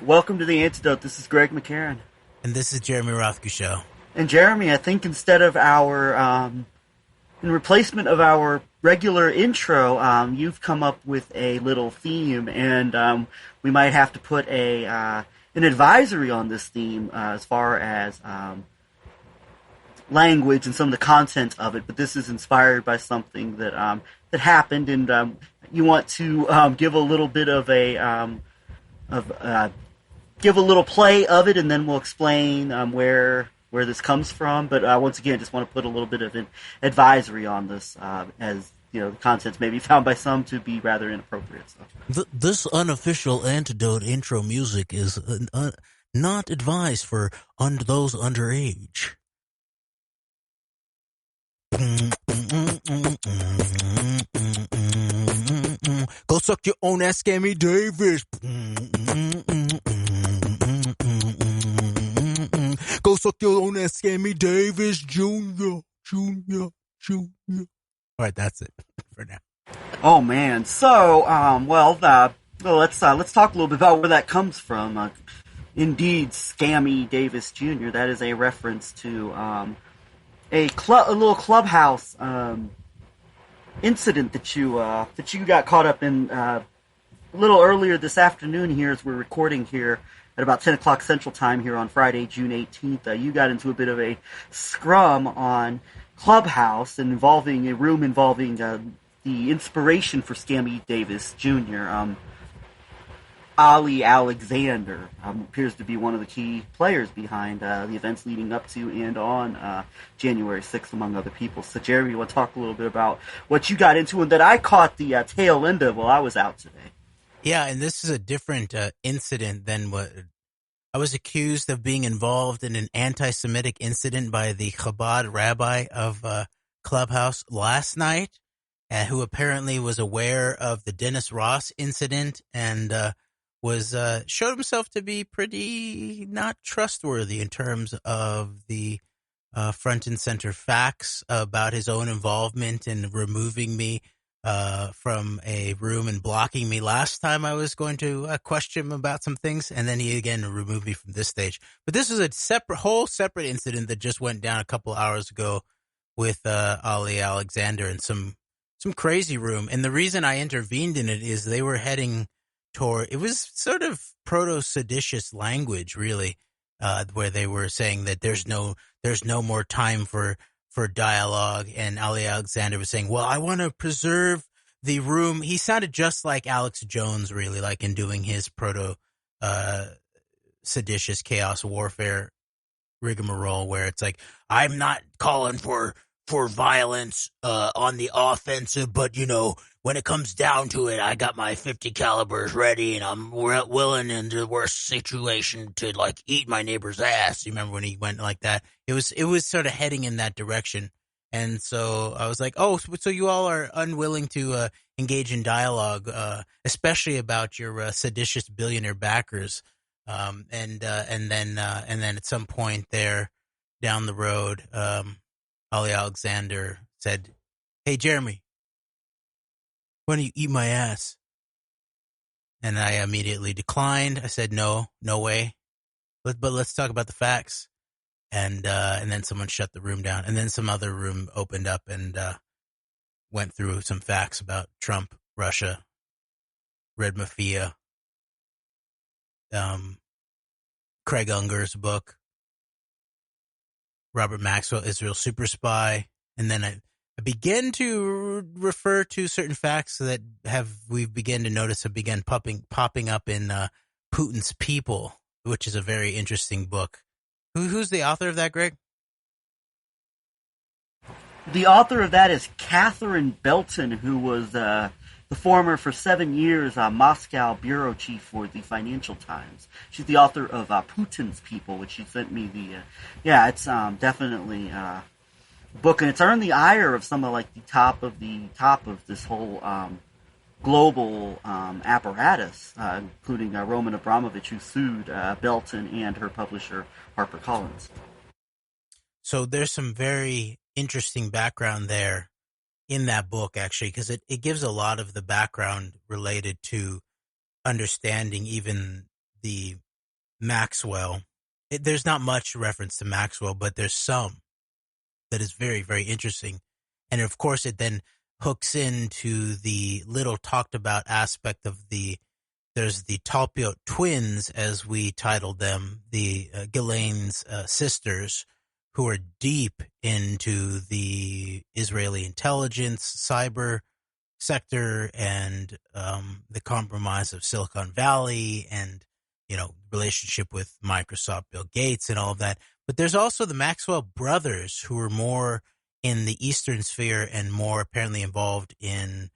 Welcome to the Antidote. This is Greg McCarran. And this is Jeremy Rothkushow. And Jeremy, I think instead of in replacement of our regular intro, you've come up with a little theme, and we might have to put an advisory on this theme as far as language and some of the content of it. But this is inspired by something that happened, and you want to give a little bit of give a little play of it, and then we'll explain where this comes from. But once again, just want to put a little bit of an advisory on this, as you know, the contents may be found by some to be rather inappropriate. So. This unofficial Antidote intro music is not advised for those underage. Go suck your own ass, Scammy Davis. Go suck your own ass, Scammy Davis, Jr. All right, that's it for now. Oh man, so let's talk a little bit about where that comes from. Indeed, Scammy Davis Jr. That is a reference to a little Clubhouse incident that you got caught up in a little earlier this afternoon here as we're recording here at about 10 o'clock Central Time here on Friday, June 18th. You got into a bit of a scrum on Clubhouse involving a room involving the inspiration for Scammy Davis Jr., Ali Alexander, appears to be one of the key players behind the events leading up to and on January 6th, among other people. So, Jeremy, you want to talk a little bit about what you got into and that I caught the tail end of while I was out today? Yeah, and this is a different incident than what I was accused of being involved in an anti-Semitic incident by the Chabad rabbi of Clubhouse last night, who apparently was aware of the Dennis Ross incident and showed himself to be pretty not trustworthy in terms of the front and center facts about his own involvement in removing me from a room and blocking me last time I was going to question him about some things, and then he again removed me from this stage. But this is a whole separate incident that just went down a couple hours ago with Ali Alexander in some crazy room. And the reason I intervened in it is they were heading toward, it was sort of proto-seditious language, really, where they were saying that there's no more time for dialogue, and Ali Alexander was saying, well, I want to preserve the room. He sounded just like Alex Jones, really, like in doing his proto-seditious chaos warfare rigmarole, where it's like, I'm not calling for violence on the offensive, but, you know, when it comes down to it, I got my 50 calibers ready, and I'm willing in the worst situation to, like, eat my neighbor's ass. You remember when he went like that? It was sort of heading in that direction. And so I was like, oh, so you all are unwilling to engage in dialogue, especially about your seditious billionaire backers. And then at some point there down the road, Ali Alexander said, hey, Jeremy, why don't you eat my ass? And I immediately declined. I said, no way. But let's talk about the facts. And then someone shut the room down. And then some other room opened up and went through some facts about Trump, Russia, Red Mafia, Craig Unger's book, Robert Maxwell, Israel Super Spy. And then I began to refer to certain facts that we've begun to notice have begun popping up in Putin's People, which is a very interesting book. Who's the author of that, Greg? The author of that is Catherine Belton, who was the former, for 7 years, Moscow bureau chief for the Financial Times. She's the author of Putin's People, which she sent me it's definitely a book, and it's earned the ire of some of like the top of this whole global apparatus, including Roman Abramovich, who sued Belton and her publisher HarperCollins. So there's some very interesting background there in that book, actually, because it gives a lot of the background related to understanding even the Maxwell. There's not much reference to Maxwell, but there's some that is very, very interesting. And of course, it then hooks into the little talked about aspect of there's the Talpiot twins, as we titled them, the Ghislaine's sisters, who are deep into the Israeli intelligence, cyber sector, and the compromise of Silicon Valley, and relationship with Microsoft, Bill Gates, and all of that. But there's also the Maxwell brothers, who are more in the Eastern sphere and more apparently involved in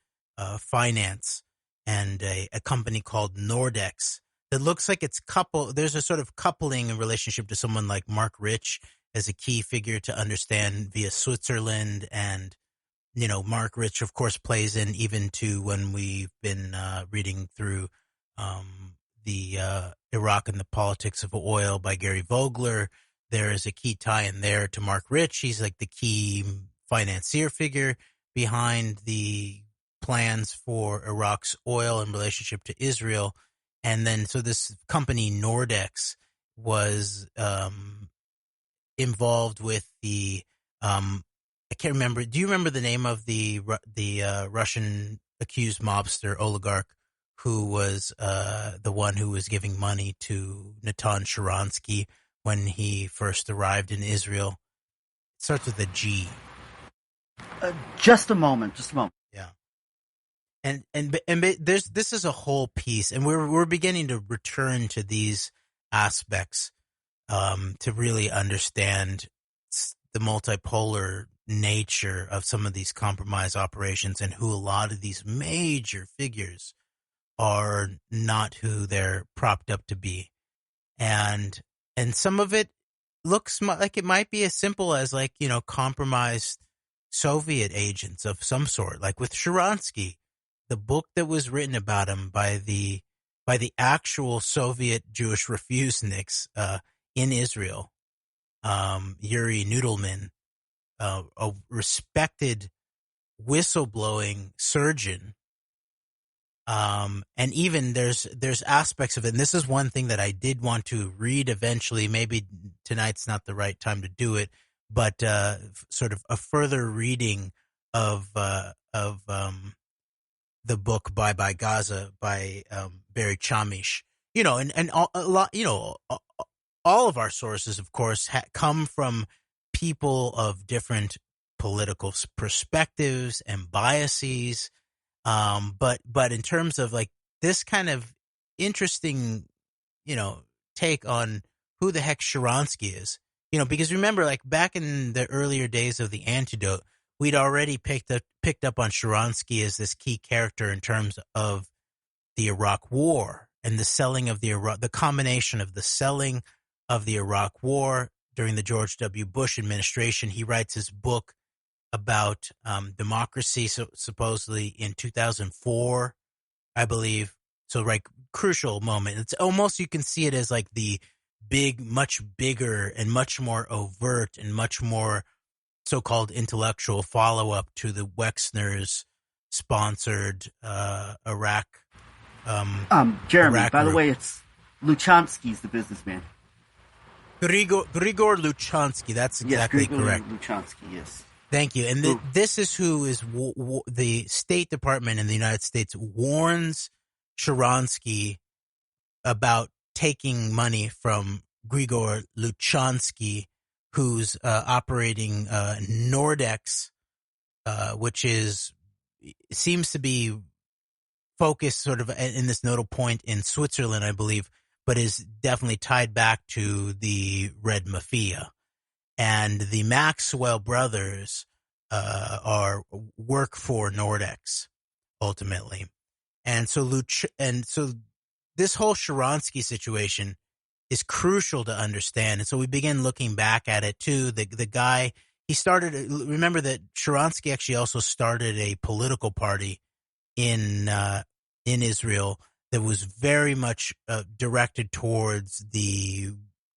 finance, and a company called Nordex that looks like it's there's a sort of coupling in relationship to someone like Mark Rich as a key figure to understand via Switzerland. And, Mark Rich, of course, plays in even to when we've been reading through the Iraq and the Politics of Oil by Gary Vogler. There is a key tie in there to Mark Rich. He's like the key financier figure behind the plans for Iraq's oil in relationship to Israel. And then, so this company Nordex was involved with the I can't remember. Do you remember the name of the Russian accused mobster oligarch who was the one who was giving money to Natan Sharansky when he first arrived in Israel? It starts with a G. Just a moment. Yeah. And this is a whole piece, and we're beginning to return to these aspects to really understand the multipolar nature of some of these compromise operations, and who a lot of these major figures are not who they're propped up to be. And some of it looks like it might be as simple as compromised Soviet agents of some sort, like with Sharansky, the book that was written about him by the actual Soviet Jewish refuseniks in Israel, Yuri Nudelman, a respected whistleblowing surgeon. And even there's aspects of it, and this is one thing that I did want to read eventually. Maybe tonight's not the right time to do it, but sort of a further reading of the book Bye Bye Gaza by Barry Chamish. And a lot, all of our sources, of course, come from people of different political perspectives and biases. But in terms of this kind of interesting, take on who the heck Sharansky is, because remember, back in the earlier days of The Antidote, we'd already picked up on Sharansky as this key character in terms of the Iraq War and the selling of the combination of the selling of the Iraq War during the George W. Bush administration. He writes his book about democracy, so supposedly in 2004, I believe. So, crucial moment. It's almost, you can see it as the big, much bigger and much more overt and much more so-called intellectual follow-up to the Wexner's sponsored Iraq. Jeremy, Iraq by the group. way, it's Luchansky's the businessman. Grigor Luchansky. That's exactly correct. Luchansky, yes. Thank you. And this is who is the State Department in the United States warns Sharansky about taking money from Grigor Luchansky, who's operating Nordex, which seems to be focused sort of in this nodal point in Switzerland, I believe, but is definitely tied back to the Red Mafia. And the Maxwell brothers work for Nordex ultimately, and so this whole Sharansky situation is crucial to understand. And so we begin looking back at it too. The guy, he started. Remember that Sharansky actually also started a political party in Israel that was very much directed towards the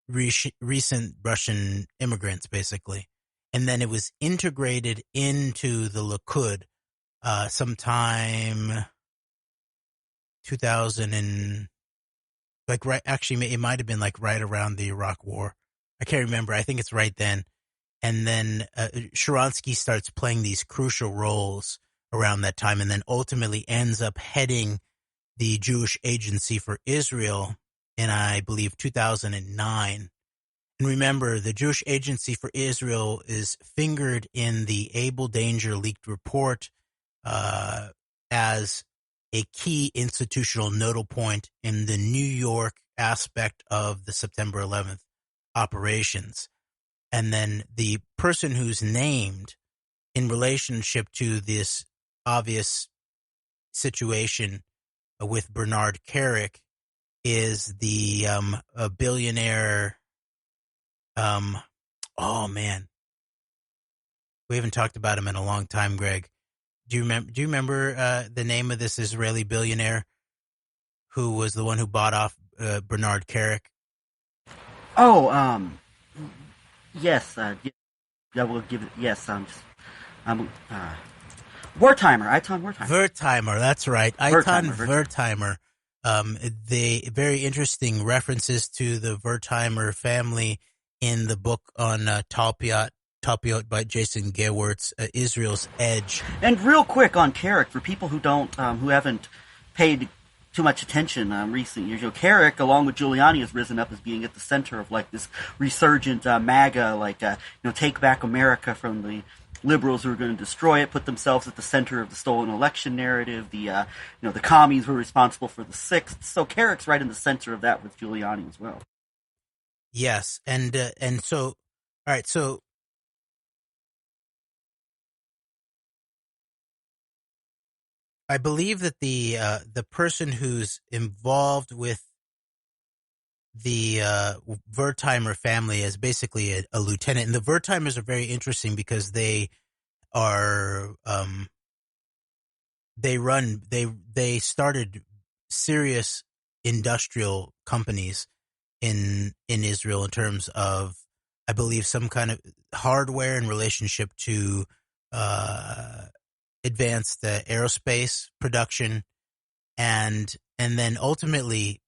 recent Russian immigrants, basically. And then it was integrated into the Likud sometime 2000 and like right. Actually, it might have been like right around the Iraq War. I can't remember. I think it's right then. And then Sharansky starts playing these crucial roles around that time, and then ultimately ends up heading the Jewish Agency for Israel in, I believe, 2009. And remember, the Jewish Agency for Israel is fingered in the Abel Danger leaked report as a key institutional nodal point in the New York aspect of the September 11th operations. And then the person who's named in relationship to this obvious situation with Bernard Kerik is the a billionaire. Oh man, we haven't talked about him in a long time, Greg. Do you remember the name of this Israeli billionaire who was the one who bought off Bernard Kerik? Oh, yes. I will give it. Yes, I'm Wertheimer, Eitan Wertheimer. Wertheimer, that's right. Eitan Wertheimer. The very interesting references to the Wertheimer family in the book on Talpiot by Jason Gewirtz, Israel's Edge. And real quick on Kerik, for people who don't, who haven't paid too much attention recent years, Kerik, along with Giuliani, has risen up as being at the center of like this resurgent MAGA, like take back America from the liberals who are going to destroy it, put themselves at the center of the stolen election narrative. The the commies were responsible for the 6th. So Kerik's right in the center of that with Giuliani as well. Yes, and so, all right, so I believe that the person who's involved with the Wertheimer family is basically a lieutenant, and the Wertheimers are very interesting because they are they started serious industrial companies in Israel in terms of, I believe, some kind of hardware in relationship to advanced aerospace production, and then ultimately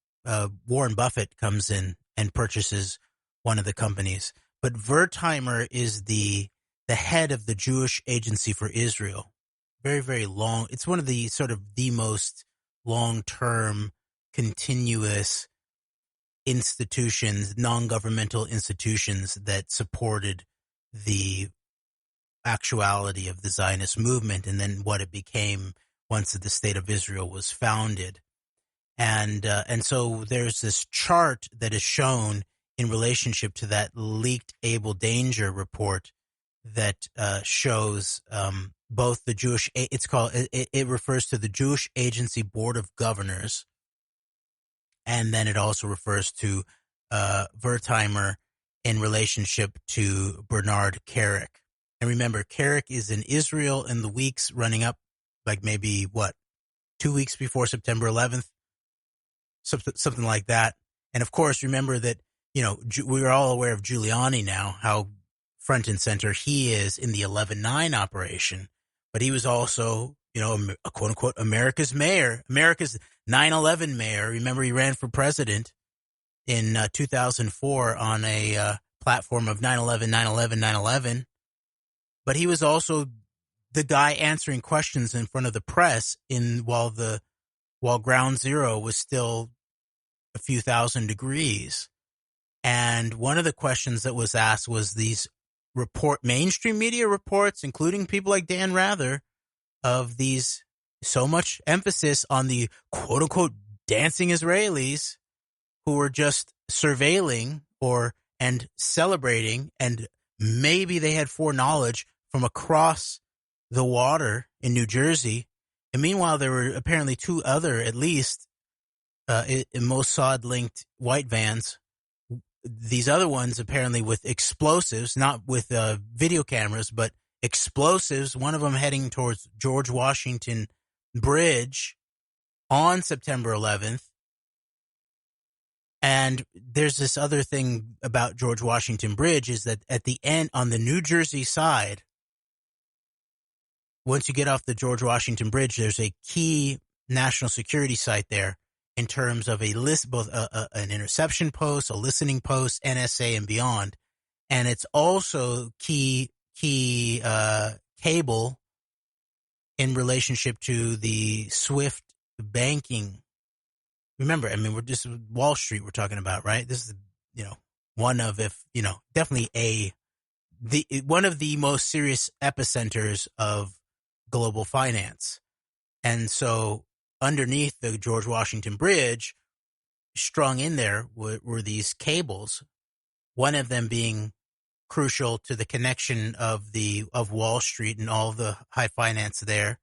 Warren Buffett comes in and purchases one of the companies. But Wertheimer is the head of the Jewish Agency for Israel. Very, very long. It's one of the sort of the most long-term, continuous institutions, non-governmental institutions that supported the actuality of the Zionist movement and then what it became once the State of Israel was founded. And so there's this chart that is shown in relationship to that leaked Abel Danger report that shows both the Jewish, it refers to the Jewish Agency Board of Governors, and then it also refers to Wertheimer in relationship to Bernard Kerik. And remember, Kerik is in Israel in the weeks running up, like maybe 2 weeks before September 11th, something like that. And of course, remember that we're all aware of Giuliani now, how front and center he is in the 11/9 operation, but he was also, a quote unquote America's mayor, America's 9/11 mayor. Remember, he ran for president in 2004 on a platform of 9/11, 9/11, 9/11. But he was also the guy answering questions in front of the press while Ground Zero was still a few thousand degrees. And one of the questions that was asked was these mainstream media reports, including people like Dan Rather, of these so much emphasis on the quote unquote dancing Israelis who were just surveilling and celebrating, and maybe they had foreknowledge from across the water in New Jersey. And meanwhile, there were apparently 2 other, at least, Mossad-linked white vans. These other ones apparently with explosives, not with video cameras, but explosives. One of them heading towards George Washington Bridge on September 11th. And there's this other thing about George Washington Bridge is that at the end, on the New Jersey side, once you get off the George Washington Bridge, there's a key national security site there. in terms of a list, both an interception post, a listening post, NSA, and beyond. And it's also key cable in relationship to the SWIFT banking. Remember, I mean, we're just Wall Street we're talking about, right? This is, one of, definitely one of the most serious epicenters of global finance. And so underneath the George Washington Bridge, strung in there were these cables, one of them being crucial to the connection of Wall Street and all the high finance there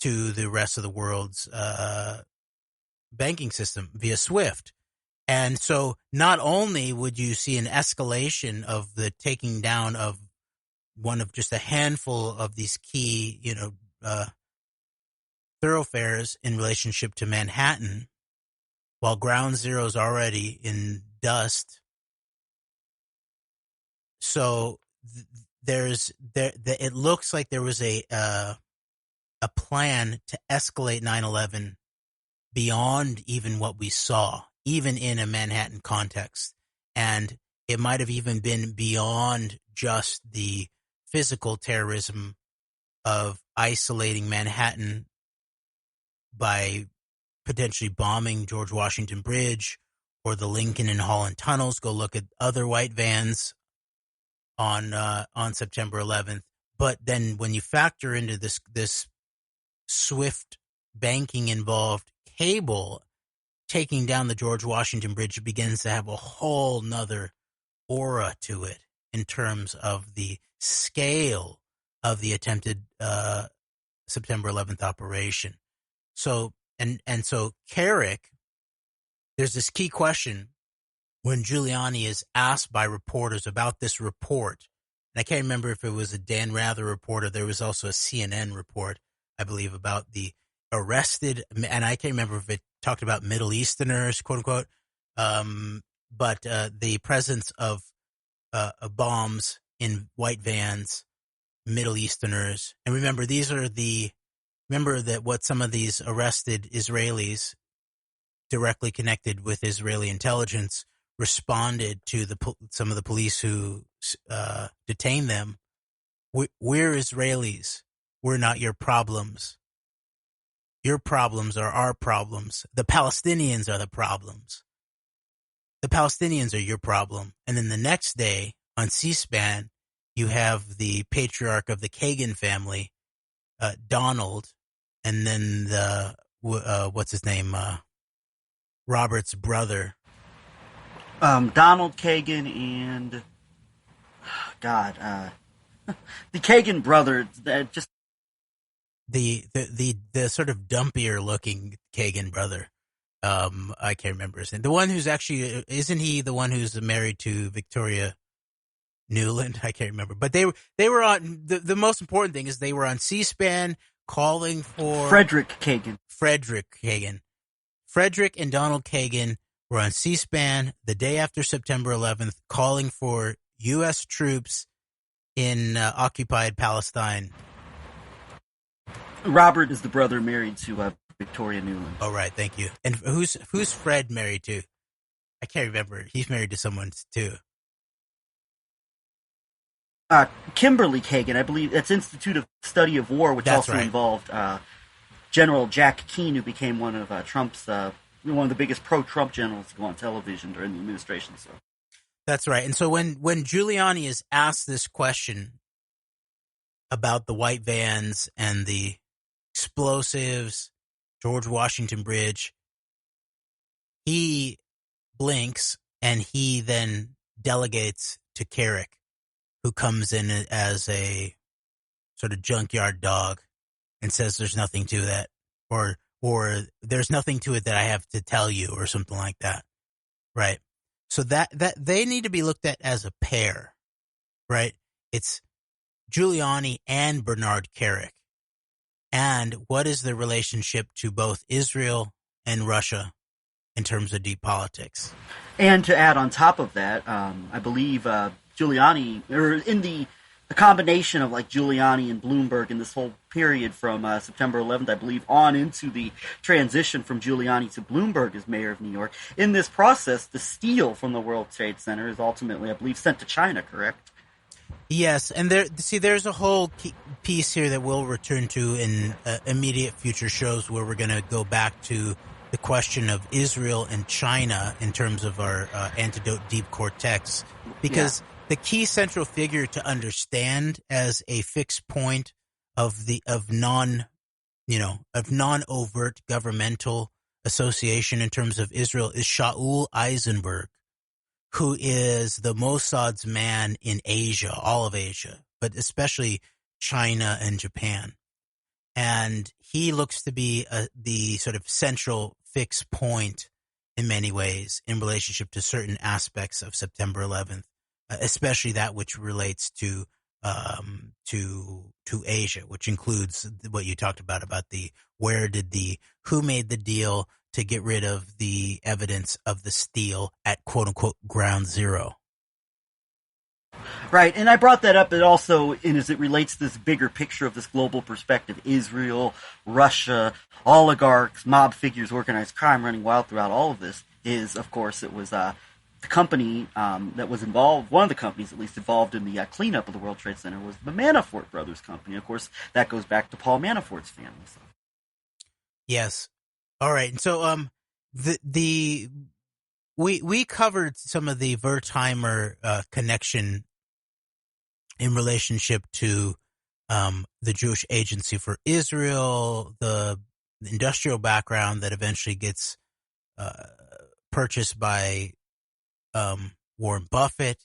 to the rest of the world's banking system via SWIFT. And so not only would you see an escalation of the taking down of one of just a handful of these key, thoroughfares in relationship to Manhattan, while Ground Zero is already in dust. So it looks like there was a plan to escalate 9/11 beyond even what we saw, even in a Manhattan context. And it might have even been beyond just the physical terrorism of isolating Manhattan by potentially bombing George Washington Bridge or the Lincoln and Holland tunnels. Go look at other white vans on September 11th. But then when you factor into this SWIFT banking involved cable taking down the George Washington Bridge, it begins to have a whole nother aura to it in terms of the scale of the attempted September 11th operation. So so Carrick, there's this key question when Giuliani is asked by reporters about this report. And I can't remember if it was a Dan Rather report or there was also a CNN report, I believe, about the arrested, and I can't remember if it talked about Middle Easterners, quote unquote, but the presence of bombs in white vans, Middle Easterners. And remember that what some of these arrested Israelis directly connected with Israeli intelligence responded to some of the police who detained them. We're Israelis. We're not your problems. Your problems are our problems. The Palestinians are the problems. The Palestinians are your problem. And then the next day on C-SPAN, you have the patriarch of the Kagan family, Donald, and then what's his name? Robert's brother. Donald Kagan and the Kagan brother, just the sort of dumpier looking Kagan brother. I can't remember his name. The one who's actually, isn't he the one who's married to Victoria Nuland? I can't remember. But they were on, the most important thing is they were on C-SPAN calling for Frederick Kagan. Frederick and Donald Kagan were on C-SPAN the day after September 11th calling for U.S. troops in occupied Palestine. Robert is the brother married to Victoria Nuland. Oh, right. Thank you. And who's Fred married to? I can't remember. He's married to someone too. Kimberly Kagan, I believe. That's Institute of Study of War, which That's also right. involved General Jack Keane, who became one of Trump's one of the biggest pro-Trump generals to go on television during the administration. So that's right. And so when Giuliani is asked this question about the white vans and the explosives, George Washington Bridge, he blinks and he then delegates to Carrick, who comes in as a sort of junkyard dog and says there's nothing to that, or there's nothing to it that I have to tell you, or something like that. Right. So that they need to be looked at as a pair, right? It's Giuliani and Bernard Carrick. And what is the relationship to both Israel and Russia in terms of deep politics? And to add on top of that, I believe Giuliani, or in the a combination of like Giuliani and Bloomberg in this whole period from September 11th, I believe, on into the transition from Giuliani to Bloomberg as mayor of New York. In this process, the steel from the World Trade Center is ultimately, I believe, sent to China, correct? Yes, and there's a whole piece here that we'll return to in immediate future shows where we're going to go back to the question of Israel and China in terms of our antidote deep cortex, because the key central figure to understand as a fixed point of non-overt governmental association in terms of Israel is Shaul Eisenberg, who is the Mossad's man in Asia, all of Asia, but especially China and Japan. And he looks to be the sort of central fixed point in many ways in relationship to certain aspects of September 11th, especially that which relates to Asia, which includes what you talked about who made the deal to get rid of the evidence of the steal at quote unquote ground zero. Right, and I brought that up also as it relates to this bigger picture of this global perspective: Israel, Russia, oligarchs, mob figures, organized crime running wild throughout all of this. Of course, it was the company that was involved, one of the companies at least involved in the cleanup of the World Trade Center, was the Manafort brothers company. Of course, that goes back to Paul Manafort's family. So. Yes. All right. And so we covered some of the Wertheimer connection in relationship to the Jewish Agency for Israel, the industrial background that eventually gets purchased by Warren Buffett,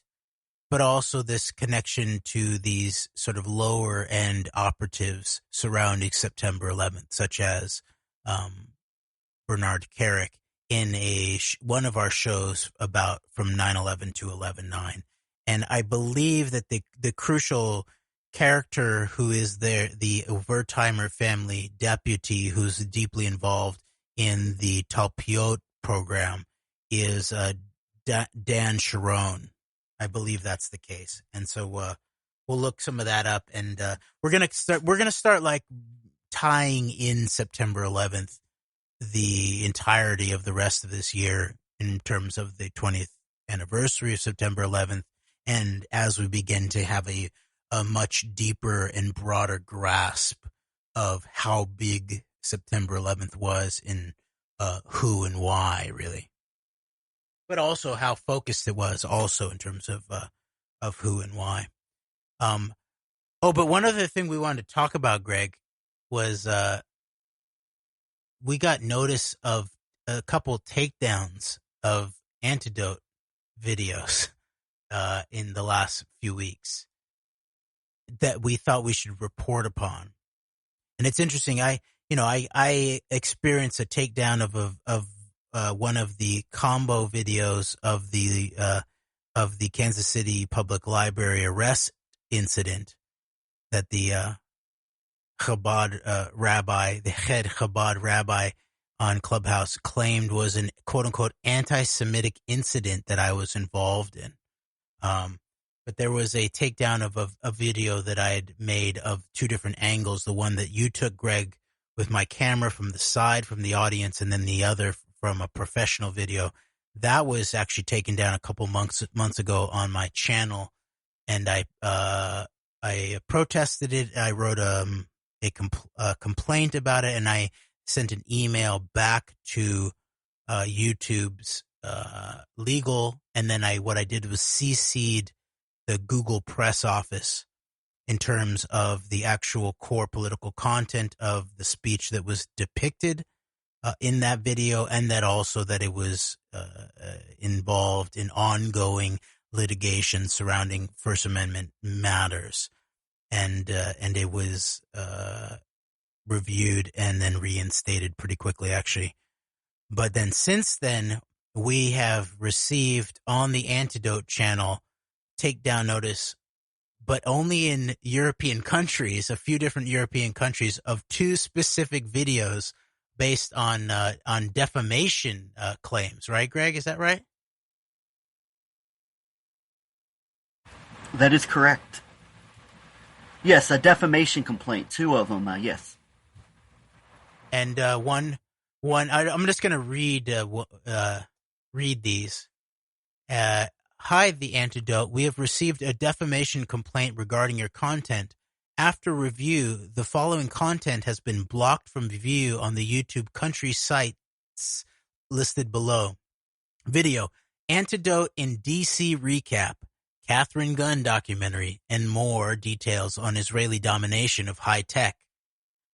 but also this connection to these sort of lower end operatives surrounding September 11th, such as Bernard Kerik in one of our shows about from 9/11 to 11/9. And I believe that the crucial character who is the Wertheimer family deputy who's deeply involved in the Talpiot program is Dan Sharon. I believe that's the case. And so we'll look some of that up, and we're gonna start like tying in September 11th the entirety of the rest of this year in terms of the 20th anniversary of September 11th. And as we begin to have a much deeper and broader grasp of how big September 11th was in who and why, really, but also how focused it was also in terms of who and why. But one other thing we wanted to talk about, Greg, was we got notice of a couple takedowns of antidote videos in the last few weeks that we thought we should report upon. And it's interesting. I experienced a takedown of one of the combo videos of the Kansas City Public Library arrest incident that the Chabad rabbi, the head Chabad rabbi on Clubhouse claimed was an quote unquote anti-Semitic incident that I was involved in. But there was a takedown of a video that I had made of two different angles. The one that you took, Greg, with my camera from the side, from the audience, and then the other from a professional video. That was actually taken down a couple months ago on my channel. And I protested it. I wrote a complaint about it, and I sent an email back to YouTube's legal, and then what I did was CC'd the Google press office in terms of the actual core political content of the speech that was depicted in that video, and that also that it was involved in ongoing litigation surrounding First Amendment matters, and it was reviewed and then reinstated pretty quickly, actually. But then since then, we have received on the Antidote channel takedown notice, but only in European countries, a few different European countries, of two specific videos based on defamation claims. Right, Greg? Is that right? That is correct. Yes, a defamation complaint. Two of them. Yes. And I'm just going to read these. Hi, The Antidote. We have received a defamation complaint regarding your content. After review, the following content has been blocked from view on the YouTube country sites listed below. Video, Antidote in DC recap, Catherine Gunn documentary, and more details on Israeli domination of high tech.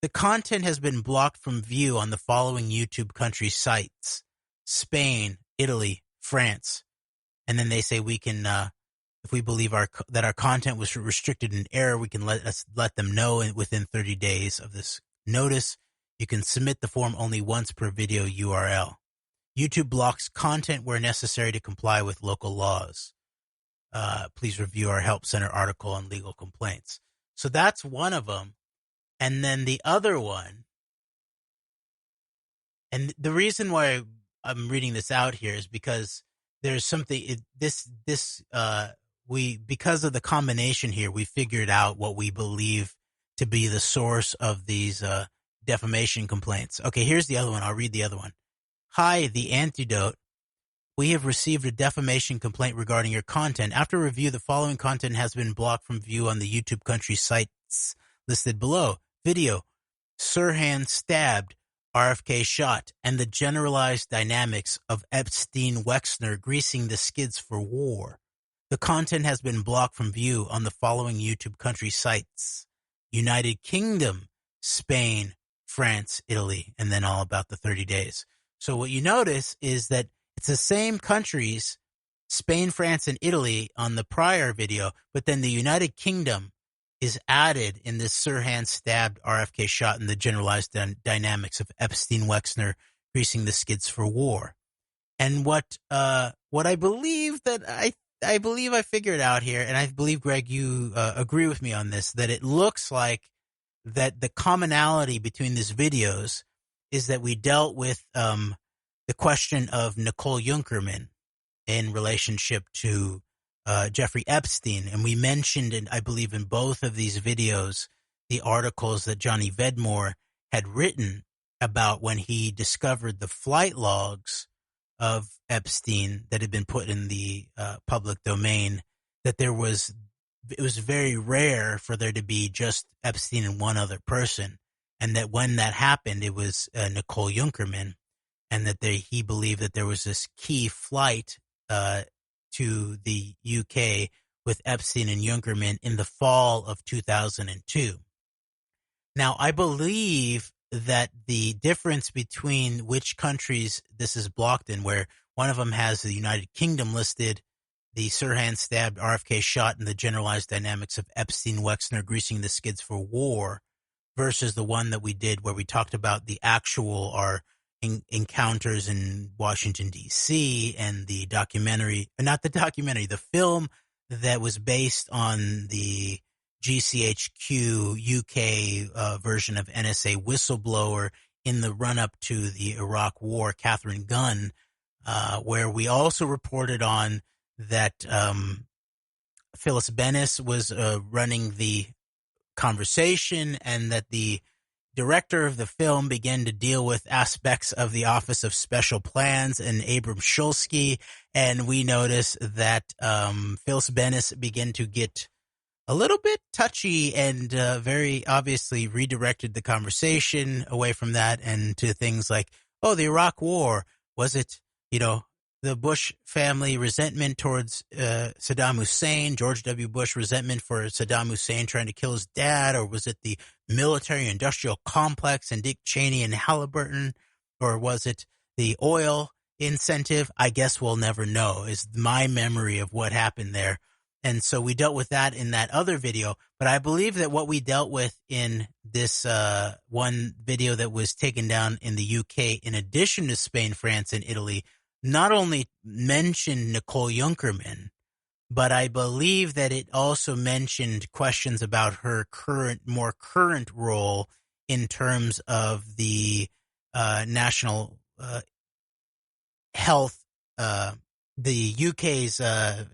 The content has been blocked from view on the following YouTube country sites: Spain, Italy, France. And then they say we can, if we believe that our content was restricted in error, we can let them know within 30 days of this notice. You can submit the form only once per video URL. YouTube blocks content where necessary to comply with local laws. Please review our Help Center article on legal complaints. So that's one of them. And then the other one, and the reason why I'm reading this out here is because there's something, because of the combination here, we figured out what we believe to be the source of these defamation complaints. Okay, here's the other one. I'll read the other one. Hi, The Antidote. We have received a defamation complaint regarding your content. After review, the following content has been blocked from view on the YouTube country sites listed below. Video, Sirhan stabbed, RFK shot, and the generalized dynamics of Epstein-Wexner greasing the skids for war. The content has been blocked from view on the following YouTube country sites: United Kingdom, Spain, France, Italy, and then all about the 30 days. So what you notice is that it's the same countries, Spain, France, and Italy on the prior video, but then the United Kingdom is added in this Sirhan stabbed, RFK shot, and the generalized dynamics of Epstein-Wexner greasing the skids for war. And what I believe that I believe I figured out here, and I believe, Greg, you agree with me on this, that it looks like that the commonality between these videos is that we dealt with the question of Nicole Junkerman in relationship to Jeffrey Epstein. And we mentioned, I believe, in both of these videos, the articles that Johnny Vedmore had written about when he discovered the flight logs of Epstein that had been put in the public domain, that it was very rare for there to be just Epstein and one other person. And that when that happened, it was Nicole Junkerman, and that he believed that there was this key flight to the UK with Epstein and Junkerman in the fall of 2002. Now, I believe that the difference between which countries this is blocked in, where one of them has the United Kingdom listed, the Sirhan stabbed, RFK shot, and the generalized dynamics of Epstein-Wexner greasing the skids for war, versus the one that we did where we talked about the actual encounters in Washington, D.C., and the documentary, not the documentary, the film that was based on the GCHQ UK version of NSA whistleblower in the run-up to the Iraq War, Catherine Gunn, where we also reported on that Phyllis Bennis was running the conversation, and that the director of the film began to deal with aspects of the Office of Special Plans and Abram Shulsky, and we noticed that Phyllis Bennis began to get a little bit touchy and very obviously redirected the conversation away from that and to things like, oh, the Iraq War, was it, the Bush family resentment towards Saddam Hussein, George W. Bush resentment for Saddam Hussein trying to kill his dad, or was it the military-industrial complex and Dick Cheney and Halliburton, or was it the oil incentive? I guess we'll never know, is my memory of what happened there. And so we dealt with that in that other video, but I believe that what we dealt with in this one video that was taken down in the UK, in addition to Spain, France, and Italy, not only mentioned Nicole Junkerman, but I believe that it also mentioned questions about her more current role in terms of the national health, the UK's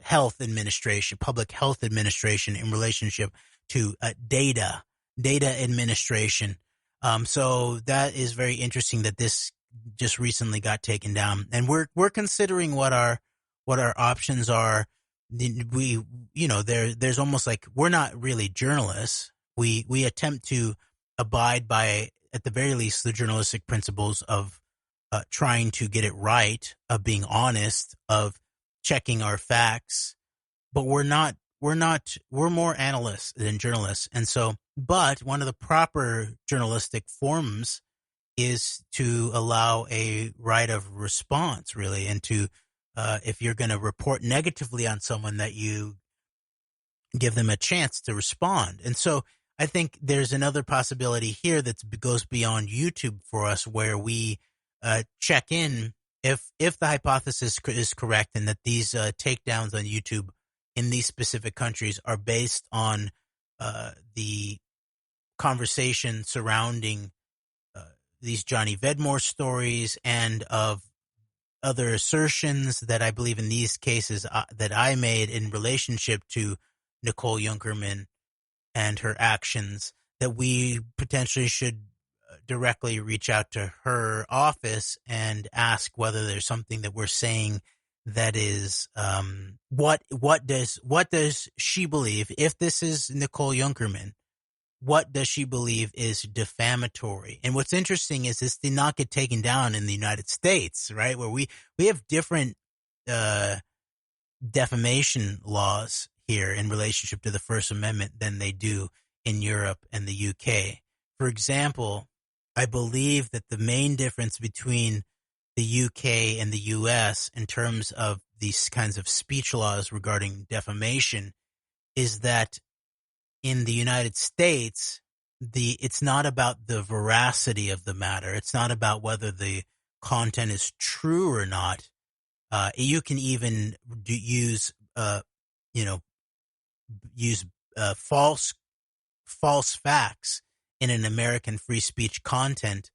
health administration, public health administration, in relationship to data administration. So that is very interesting that this just recently got taken down, and we're considering what our options are. There's almost like we're not really journalists. We attempt to abide by, at the very least, the journalistic principles of trying to get it right, of being honest, of checking our facts, but we're more analysts than journalists. And so, but one of the proper journalistic forms is to allow a right of response, really, and to, if you're going to report negatively on someone, that you give them a chance to respond. And so I think there's another possibility here that goes beyond YouTube for us, where we check in if the hypothesis is correct, and that these takedowns on YouTube in these specific countries are based on the conversation surrounding these Johnny Vedmore stories and of other assertions that I believe in these cases that I made in relationship to Nicole Junkerman and her actions, that we potentially should directly reach out to her office and ask whether there's something that we're saying that is what does she believe, if this is Nicole Junkerman, what does she believe is defamatory? And what's interesting is this did not get taken down in the United States, right? Where we have different defamation laws here in relationship to the First Amendment than they do in Europe and the UK. For example, I believe that the main difference between the UK and the US in terms of these kinds of speech laws regarding defamation is that in the United States, it's not about the veracity of the matter. It's not about whether the content is true or not. You can even use false facts in an American free speech content,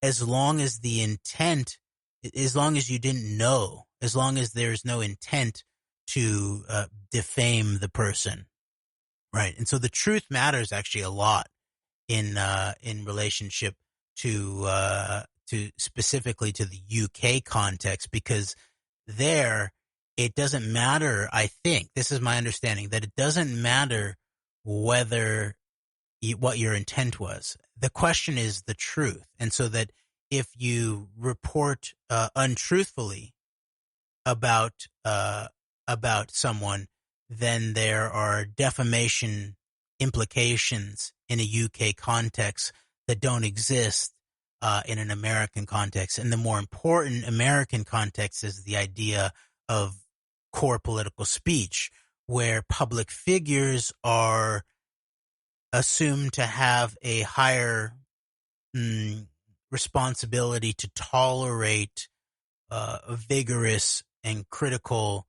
as long as the intent, as long as you didn't know, as long as there's no intent to defame the person. Right. And so the truth matters actually a lot in relationship to specifically to the UK context, because there it doesn't matter. I think this is my understanding, that it doesn't matter whether what your intent was. The question is the truth. And so that if you report untruthfully about someone, then there are defamation implications in a UK context that don't exist in an American context. And the more important American context is the idea of core political speech, where public figures are assumed to have a higher responsibility to tolerate vigorous and critical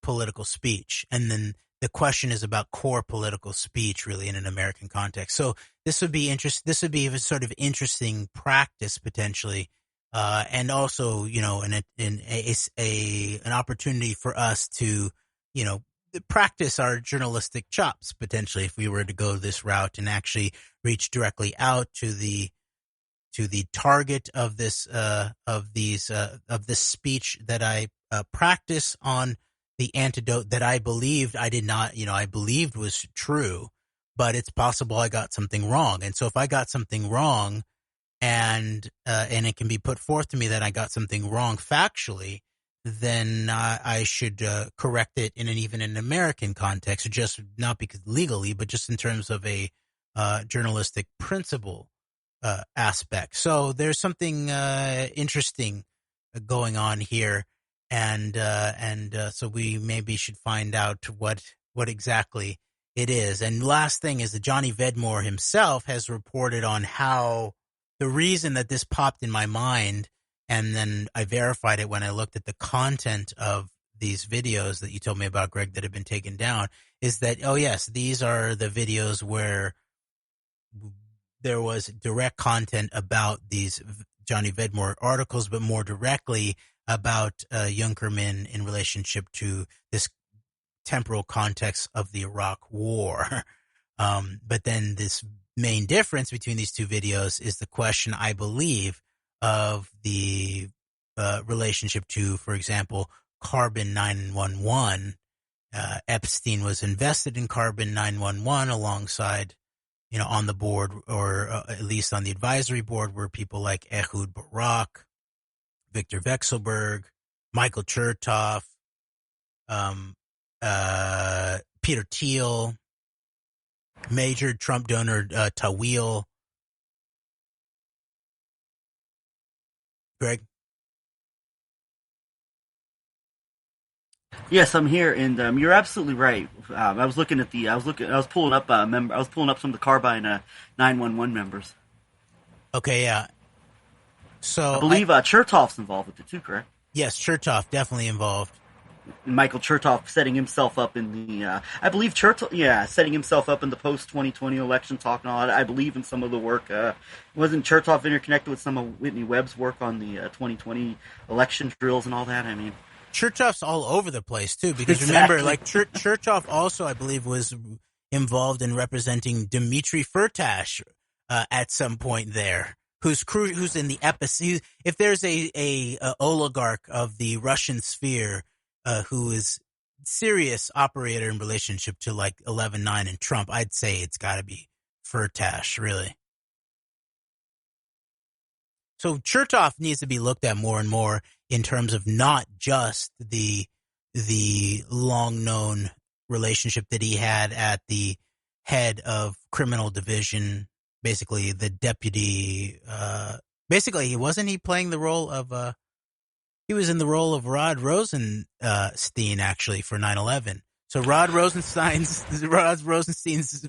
political speech. And then the question is about core political speech, really, in an American context. So this would be This would be a sort of interesting practice potentially, and also, an opportunity for us to, practice our journalistic chops potentially, if we were to go this route and actually reach directly out to the target of this speech that I practice on the antidote that I believed I believed was true, but it's possible I got something wrong. And so if I got something wrong and it can be put forth to me that I got something wrong factually, then I should correct it in an American context, just not because legally, but just in terms of a journalistic principle aspect. So there's something interesting going on here. And so we maybe should find out what exactly it is. And last thing is that Johnny Vedmore himself has reported on how the reason that this popped in my mind, and then I verified it when I looked at the content of these videos that you told me about, Greg, that have been taken down, is that, oh yes, these are the videos where there was direct content about these Johnny Vedmore articles, but more directly about Junkerman in relationship to this temporal context of the Iraq War. But then this main difference between these two videos is the question, I believe, of the relationship to, for example, Carbon 911. Epstein was invested in Carbon 911 alongside, on the board, or at least on the advisory board, were people like Ehud Barak, Victor Vekselberg, Michael Chertoff, Peter Thiel, major Trump donor Tawil. Greg? Yes, I'm here, and you're absolutely right. I was looking at I was pulling up I was pulling up some of the Carbine 911 members. Okay, yeah. So I believe Chertoff's involved with it too, correct? Yes, Chertoff definitely involved. And Michael Chertoff setting himself up in the, I believe setting himself up in the post-2020 election talk and all that. I believe in some of the work. Wasn't Chertoff interconnected with some of Whitney Webb's work on the 2020 election drills and all that? I mean, Chertoff's all over the place too, because exactly. remember, like Chertoff also, I believe, was involved in representing Dmitry Firtash at some point there, who's in the epicenter. If there's a oligarch of the Russian sphere who is serious operator in relationship to like 11/9 and Trump, I'd say it's got to be Firtash, really. So Chertoff needs to be looked at more and more in terms of not just the long known relationship that he had at the head of criminal division, basically the deputy. Basically, he wasn't playing the role of. He was in the role of Rod Rosenstein actually for 9/11. So Rod Rosenstein's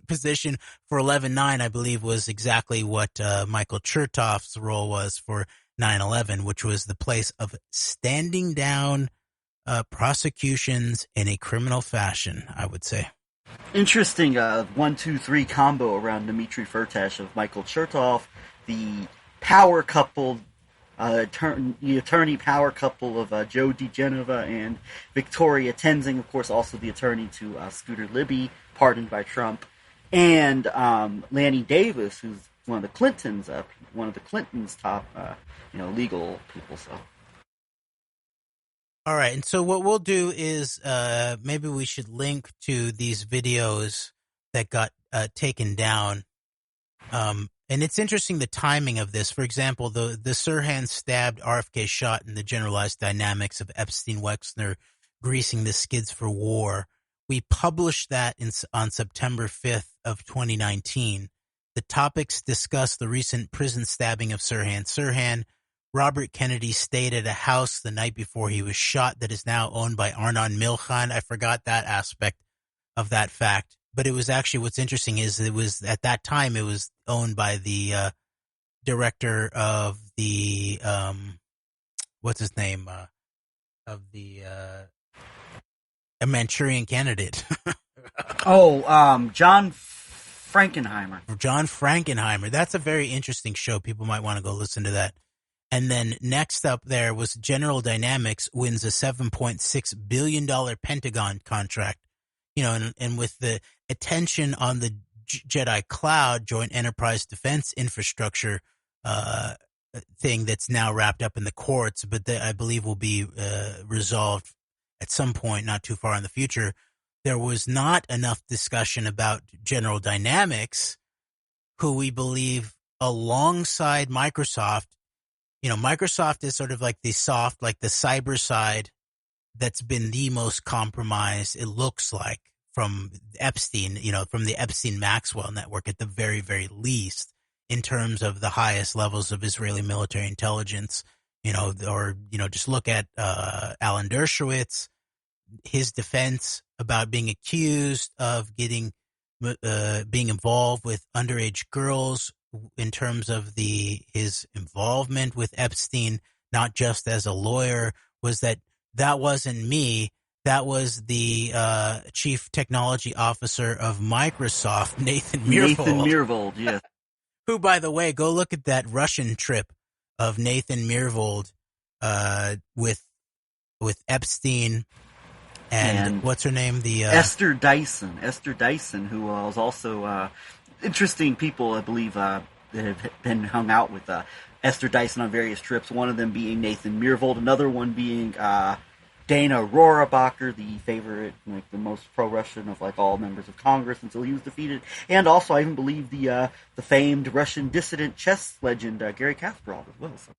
position for 11/9, I believe, was exactly what Michael Chertoff's role was for 9/11, which was the place of standing down prosecutions in a criminal fashion, I would say. Interesting 1-2-3 combo around Dmitry Firtash of Michael Chertoff, the power couple, the attorney power couple of Joe DeGenova and Victoria Tenzing, of course, also the attorney to Scooter Libby, pardoned by Trump, and Lanny Davis, who's one of the Clintons' top, legal people. So. All right, and so what we'll do is maybe we should link to these videos that got taken down. And it's interesting the timing of this. For example, the Sirhan stabbed RFK shot in the generalized dynamics of Epstein-Wexner greasing the skids for war. We published that on September 5th of 2019. The topics discuss the recent prison stabbing of Sirhan. Sirhan, Robert Kennedy stayed at a house the night before he was shot that is now owned by Arnon Milchan. I forgot that aspect of that fact. But it was actually, what's interesting is it was, at that time, it was owned by the director of the, what's his name, of the a Manchurian Candidate. John Frankenheimer. John Frankenheimer. That's a very interesting show. People might want to go listen to that. And then next up there was General Dynamics wins a $7.6 billion Pentagon contract. And with the attention on the Jedi Cloud Joint Enterprise Defense Infrastructure thing that's now wrapped up in the courts, but that I believe will be resolved at some point not too far in the future, there was not enough discussion about General Dynamics, who we believe alongside Microsoft, Microsoft is sort of like the soft, like the cyber side that's been the most compromised, it looks like, from Epstein, from the Epstein-Maxwell network at the very, very least, in terms of the highest levels of Israeli military intelligence, just look at Alan Dershowitz, his defense about being accused of being involved with underage girls in terms of his involvement with Epstein, not just as a lawyer, was that wasn't me. That was the chief technology officer of Microsoft, Nathan Myhrvold. Yes. Who, by the way, go look at that Russian trip of Nathan Myhrvold with Epstein, And what's her name? Esther Dyson, who was also interesting people, I believe, that have been hung out with Esther Dyson on various trips. One of them being Nathan Myhrvold, another one being Dana Rohrabacher, the favorite, like the most pro-Russian of like all members of Congress until he was defeated, and also I even believe the famed Russian dissident chess legend Garry Kasparov as well. So.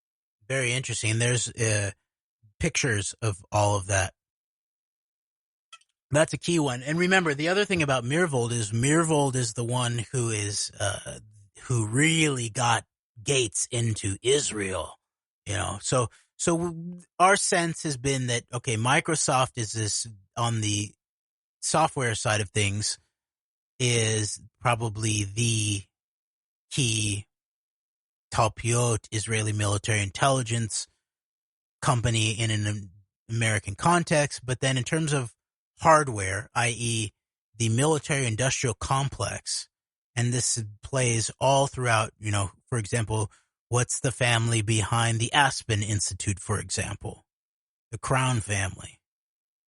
Very interesting. There's pictures of all of that. That's a key one. And remember, the other thing about Myhrvold is the one who is who really got Gates into Israel. You know, so our sense has been that, okay, Microsoft is this on the software side of things is probably the key Talpiot Israeli military intelligence company in an American context. But then in terms of hardware, i.e. the military industrial complex, and this plays all throughout, you know, for example, what's the family behind the Aspen Institute, for example? The Crown family.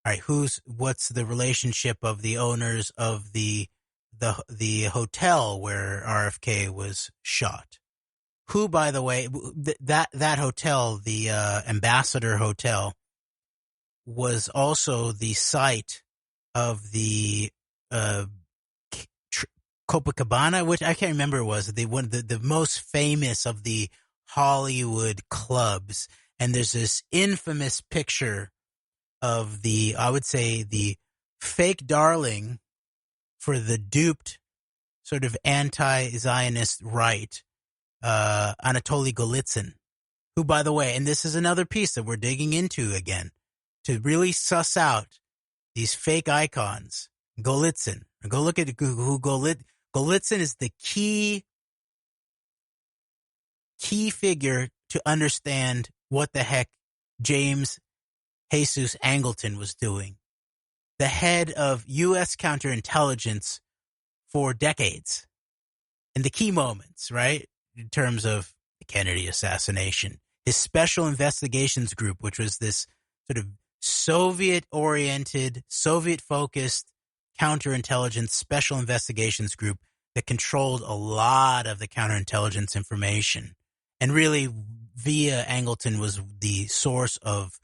All right, what's the relationship of the owners of the hotel where RFK was shot? Who, by the way, that hotel, the Ambassador Hotel, was also the site of the Copacabana, which I can't remember was the most famous of the Hollywood clubs. And there's this infamous picture of I would say the fake darling for the duped sort of anti-Zionist right, Anatoly Golitsyn, who, by the way, and this is another piece that we're digging into again, to really suss out these fake icons. Golitsyn. Go look at who Golitsyn is. The key figure to understand what the heck James Jesus Angleton was doing. The head of U.S. counterintelligence for decades. And the key moments, right, in terms of the Kennedy assassination, his Special Investigations Group, which was this sort of Soviet-oriented, Soviet-focused counterintelligence special investigations group that controlled a lot of the counterintelligence information. And really, via Angleton was the source of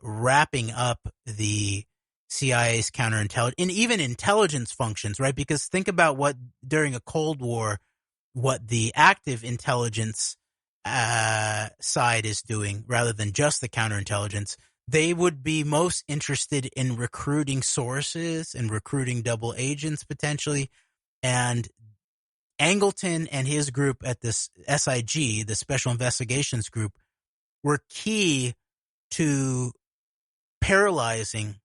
wrapping up the CIA's counterintelligence and even intelligence functions, right? Because think about what, during a Cold War, what the active intelligence side is doing rather than just the counterintelligence. They would be most interested in recruiting sources and recruiting double agents potentially. And Angleton and his group at this SIG, the Special Investigations Group, were key to paralyzing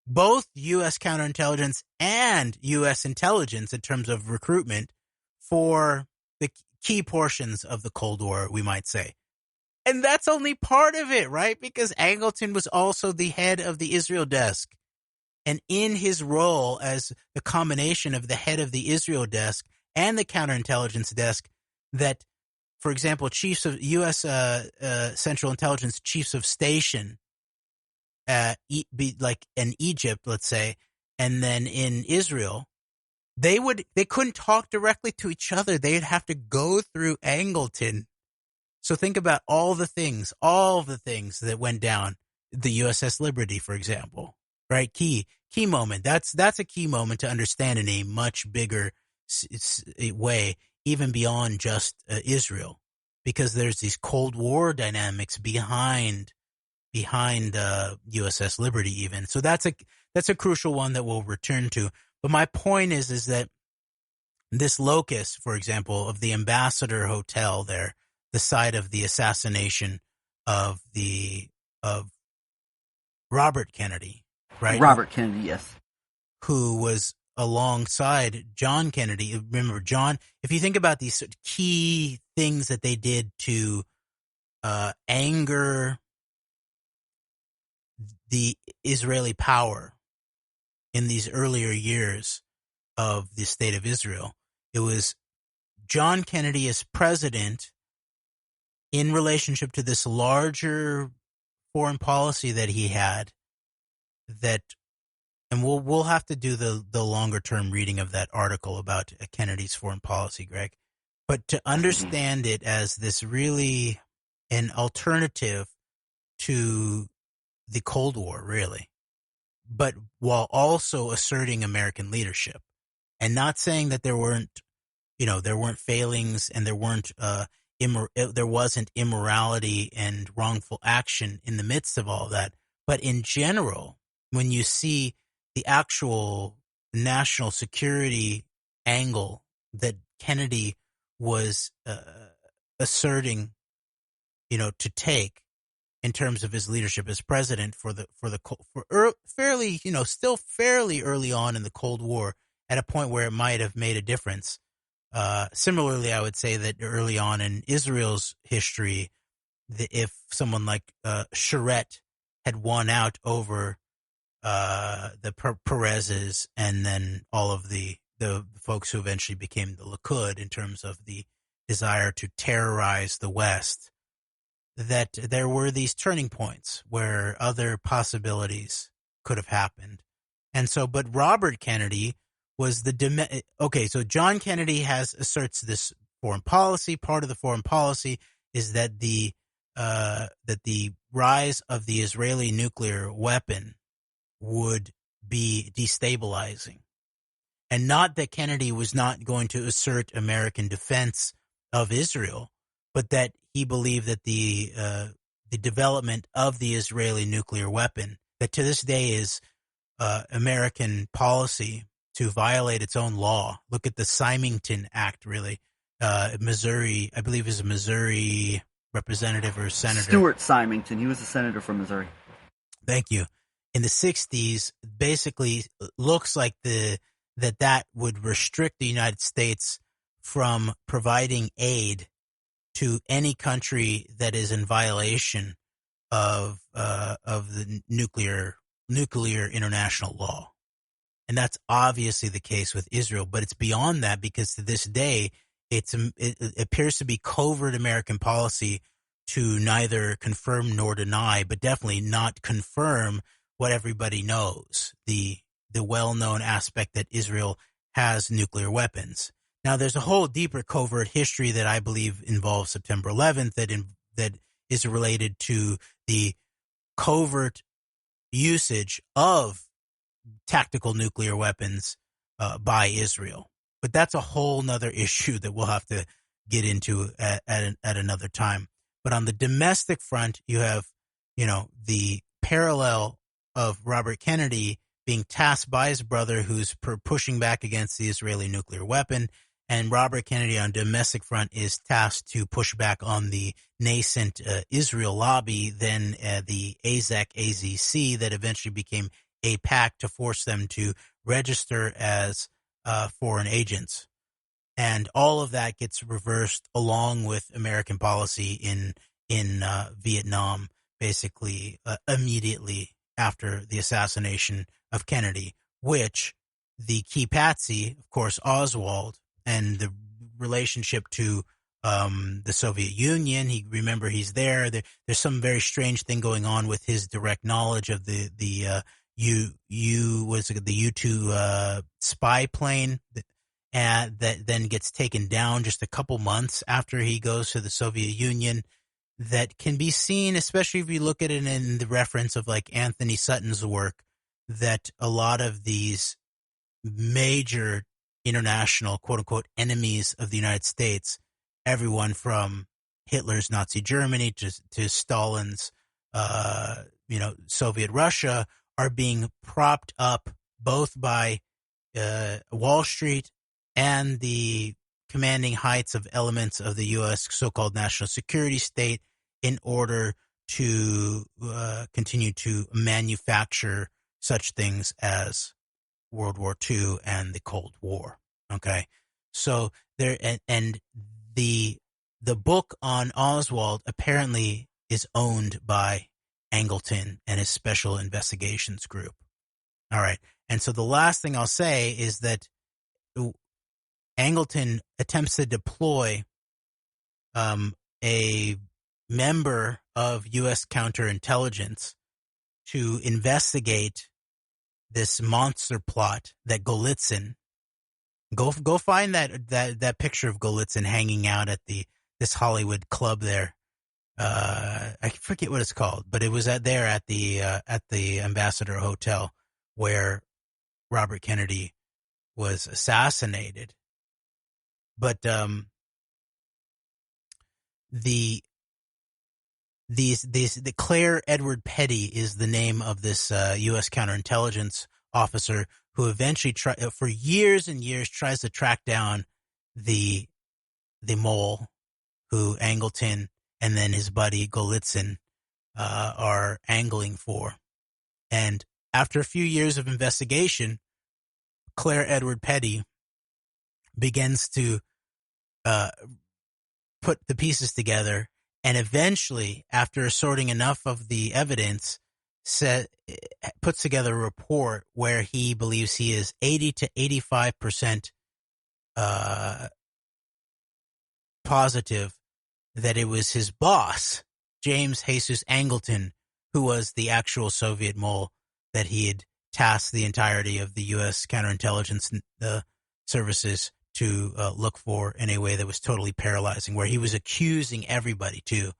both U.S. counterintelligence and U.S. intelligence in terms of recruitment for the key portions of the Cold War, we might say. And that's only part of it, right? Because Angleton was also the head of the Israel desk. And in his role as the combination of the head of the Israel desk and the counterintelligence desk, that, for example, chiefs of U.S. Central Intelligence chiefs of station, like in Egypt, let's say, and then in Israel, they couldn't talk directly to each other. They'd have to go through Angleton. So think about all the things that went down. The USS Liberty, for example, right? Key moment. That's a key moment to understand in a much bigger way, even beyond just Israel, because there's these Cold War dynamics behind USS Liberty even. So that's a crucial one that we'll return to. But my point is that this locus, for example, of the Ambassador Hotel there, the site of the assassination of Robert Kennedy, right? Robert Kennedy, yes. Who was alongside John Kennedy. Remember, John, if you think about these key things that they did to anger the Israeli power in these earlier years of the state of Israel, it was John Kennedy as president in relationship to this larger foreign policy that he had that, and we'll have to do the longer term reading of that article about Kennedy's foreign policy, Greg. But to understand it as this really an alternative to the Cold War, really, but while also asserting American leadership, and not saying that there weren't failings and there wasn't immorality and wrongful action in the midst of all that. But in general, when you see the actual national security angle that Kennedy was asserting, to take in terms of his leadership as president still fairly early on in the Cold War, at a point where it might have made a difference. Similarly, I would say that early on in Israel's history, if someone like Sharet had won out over the Perez's and then all of the folks who eventually became the Likud in terms of the desire to terrorize the West, that there were these turning points where other possibilities could have happened. And so, but Robert Kennedy was so John Kennedy asserts this foreign policy. Part of the foreign policy is that the rise of the Israeli nuclear weapon would be destabilizing. And not that Kennedy was not going to assert American defense of Israel, but that he believed that the development of the Israeli nuclear weapon, that to this day is American policy to violate its own law. Look at the Symington Act, really. Missouri, I believe, is a Missouri representative or senator. Stuart Symington. He was a senator from Missouri. Thank you. In the 60s, basically looks like that would restrict the United States from providing aid to any country that is in violation of the nuclear international law. And that's obviously the case with Israel, but it's beyond that, because to this day, it appears to be covert American policy to neither confirm nor deny, but definitely not confirm what everybody knows, the well-known aspect that Israel has nuclear weapons. Now, there's a whole deeper covert history that I believe involves September 11th that is related to the covert usage of tactical nuclear weapons by Israel. But that's a whole nother issue that we'll have to get into at another time. But on the domestic front, you have, the parallel of Robert Kennedy being tasked by his brother, who's pushing back against the Israeli nuclear weapon. And Robert Kennedy on domestic front is tasked to push back on the nascent Israel lobby, then the AZC that eventually became AIPAC, to force them to register as foreign agents. And all of that gets reversed along with American policy in Vietnam, basically immediately after the assassination of Kennedy, which the key patsy, of course, Oswald, and the relationship to the Soviet Union. He's there. There's some very strange thing going on with his direct knowledge of the U-2 spy plane that then gets taken down just a couple months after he goes to the Soviet Union. That can be seen, especially if you look at it in the reference of like Anthony Sutton's work, that a lot of these major international quote unquote enemies of the United States, everyone from Hitler's Nazi Germany to Stalin's Soviet Russia, are being propped up both by Wall Street and the commanding heights of elements of the U.S. so-called national security state in order to continue to manufacture such things as World War II and the Cold War. Okay, so there and the book on Oswald apparently is owned by Angleton and his Special Investigations Group. All right, and so the last thing I'll say is that Angleton attempts to deploy a member of U.S. counterintelligence to investigate this monster plot that Golitsyn, go find that picture of Golitsyn hanging out at this Hollywood club there. I forget what it's called, but it was at the Ambassador Hotel where Robert Kennedy was assassinated. But the Claire Edward Petty is the name of this U.S. counterintelligence officer who eventually for years and years tries to track down the mole who Angleton and then his buddy Golitsyn are angling for. And after a few years of investigation, Claire Edward Petty begins to put the pieces together, and eventually, after assorting enough of the evidence, puts together a report where he believes he is 80 to 85% positive that it was his boss, James Jesus Angleton, who was the actual Soviet mole that he had tasked the entirety of the U.S. counterintelligence services to look for in a way that was totally paralyzing, where he was accusing everybody too.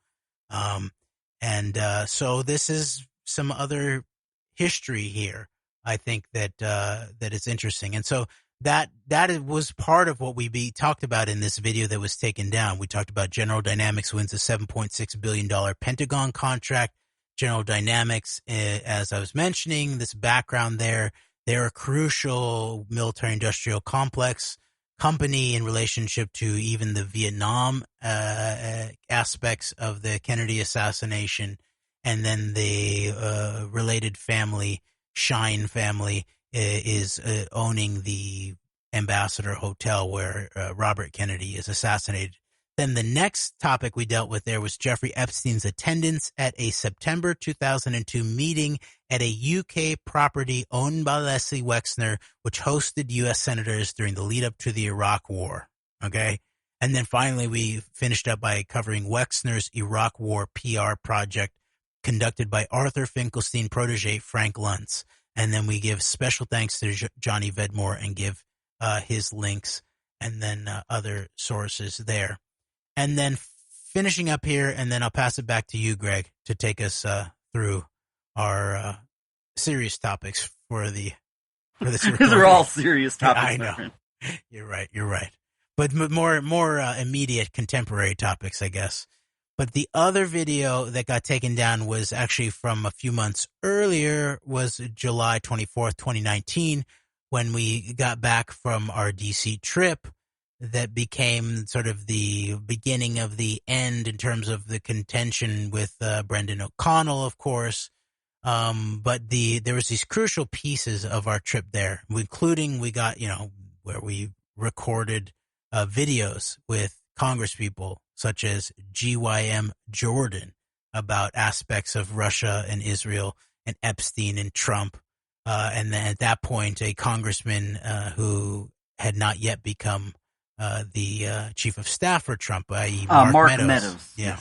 So this is some other history here, I think, that is interesting. And so that was part of what we talked about in this video that was taken down. We talked about General Dynamics wins a $7.6 billion Pentagon contract. General Dynamics, as I was mentioning, this background there, they're a crucial military-industrial complex company in relationship to even the Vietnam aspects of the Kennedy assassination. And then the related family, Shine family, is owning the Ambassador Hotel where Robert Kennedy is assassinated. Then the next topic we dealt with there was Jeffrey Epstein's attendance at a September 2002 meeting at a UK property owned by Leslie Wexner, which hosted U.S. senators during the lead up to the Iraq War. Okay. And then finally, we finished up by covering Wexner's Iraq War PR project conducted by Arthur Finkelstein protege Frank Luntz. And then we give special thanks to Johnny Vedmore and give his links and then other sources there. And then finishing up here, and then I'll pass it back to you, Greg, to take us through our serious topics for this recording. These are all serious topics. Yeah, I know. Friend. You're right. But more immediate contemporary topics, I guess. But the other video that got taken down was actually from a few months earlier, was July 24th, 2019, when we got back from our DC trip. That became sort of the beginning of the end in terms of the contention with Brendan O'Connell, of course. But there was these crucial pieces of our trip there, including we got, where we recorded videos with congresspeople such as GYM Jordan about aspects of Russia and Israel and Epstein and Trump. And then at that point, a congressman who had not yet become the chief of staff for Trump, i.e. Mark Meadows. Yeah.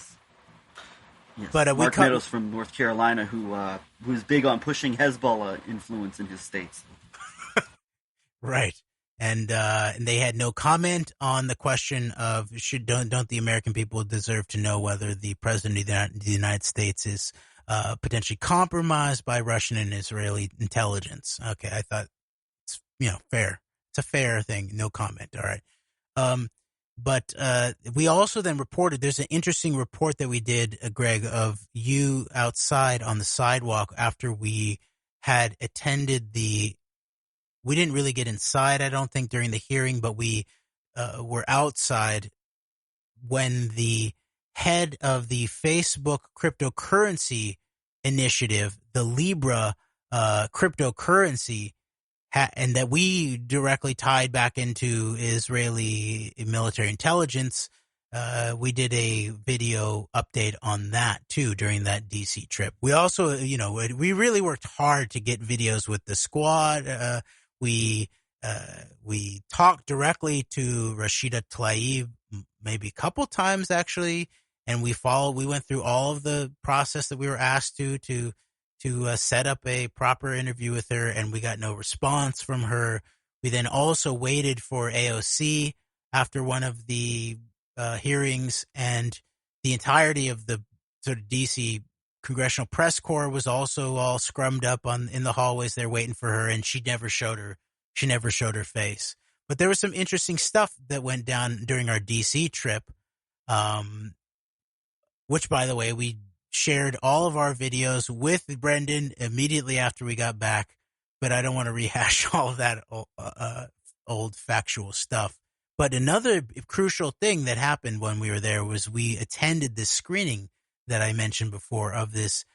Yes. But Mark Meadows from North Carolina, who's big on pushing Hezbollah influence in his states. Right. And they had no comment on the question of don't the American people deserve to know whether the president of the United States is potentially compromised by Russian and Israeli intelligence. Okay, I thought it's fair. It's a fair thing. No comment. All right. But we also then reported, there's an interesting report that we did, Greg, of you outside on the sidewalk after we had attended we didn't really get inside, I don't think, during the hearing, but we were outside when the head of the Facebook cryptocurrency initiative, the Libra cryptocurrency, and that we directly tied back into Israeli military intelligence. We did a video update on that too during that DC trip. We also, we really worked hard to get videos with the squad. We talked directly to Rashida Tlaib maybe a couple times actually, and we went through all of the process that we were asked to to set up a proper interview with her, and we got no response from her. We then also waited for AOC after one of the hearings, and the entirety of the sort of DC Congressional Press Corps was also all scrummed up in the hallways there waiting for her, and she never showed her face. But there was some interesting stuff that went down during our DC trip, which, by the way, we shared all of our videos with Brendan immediately after we got back, but I don't want to rehash all of that old factual stuff. But another crucial thing that happened when we were there was we attended this screening that I mentioned before of this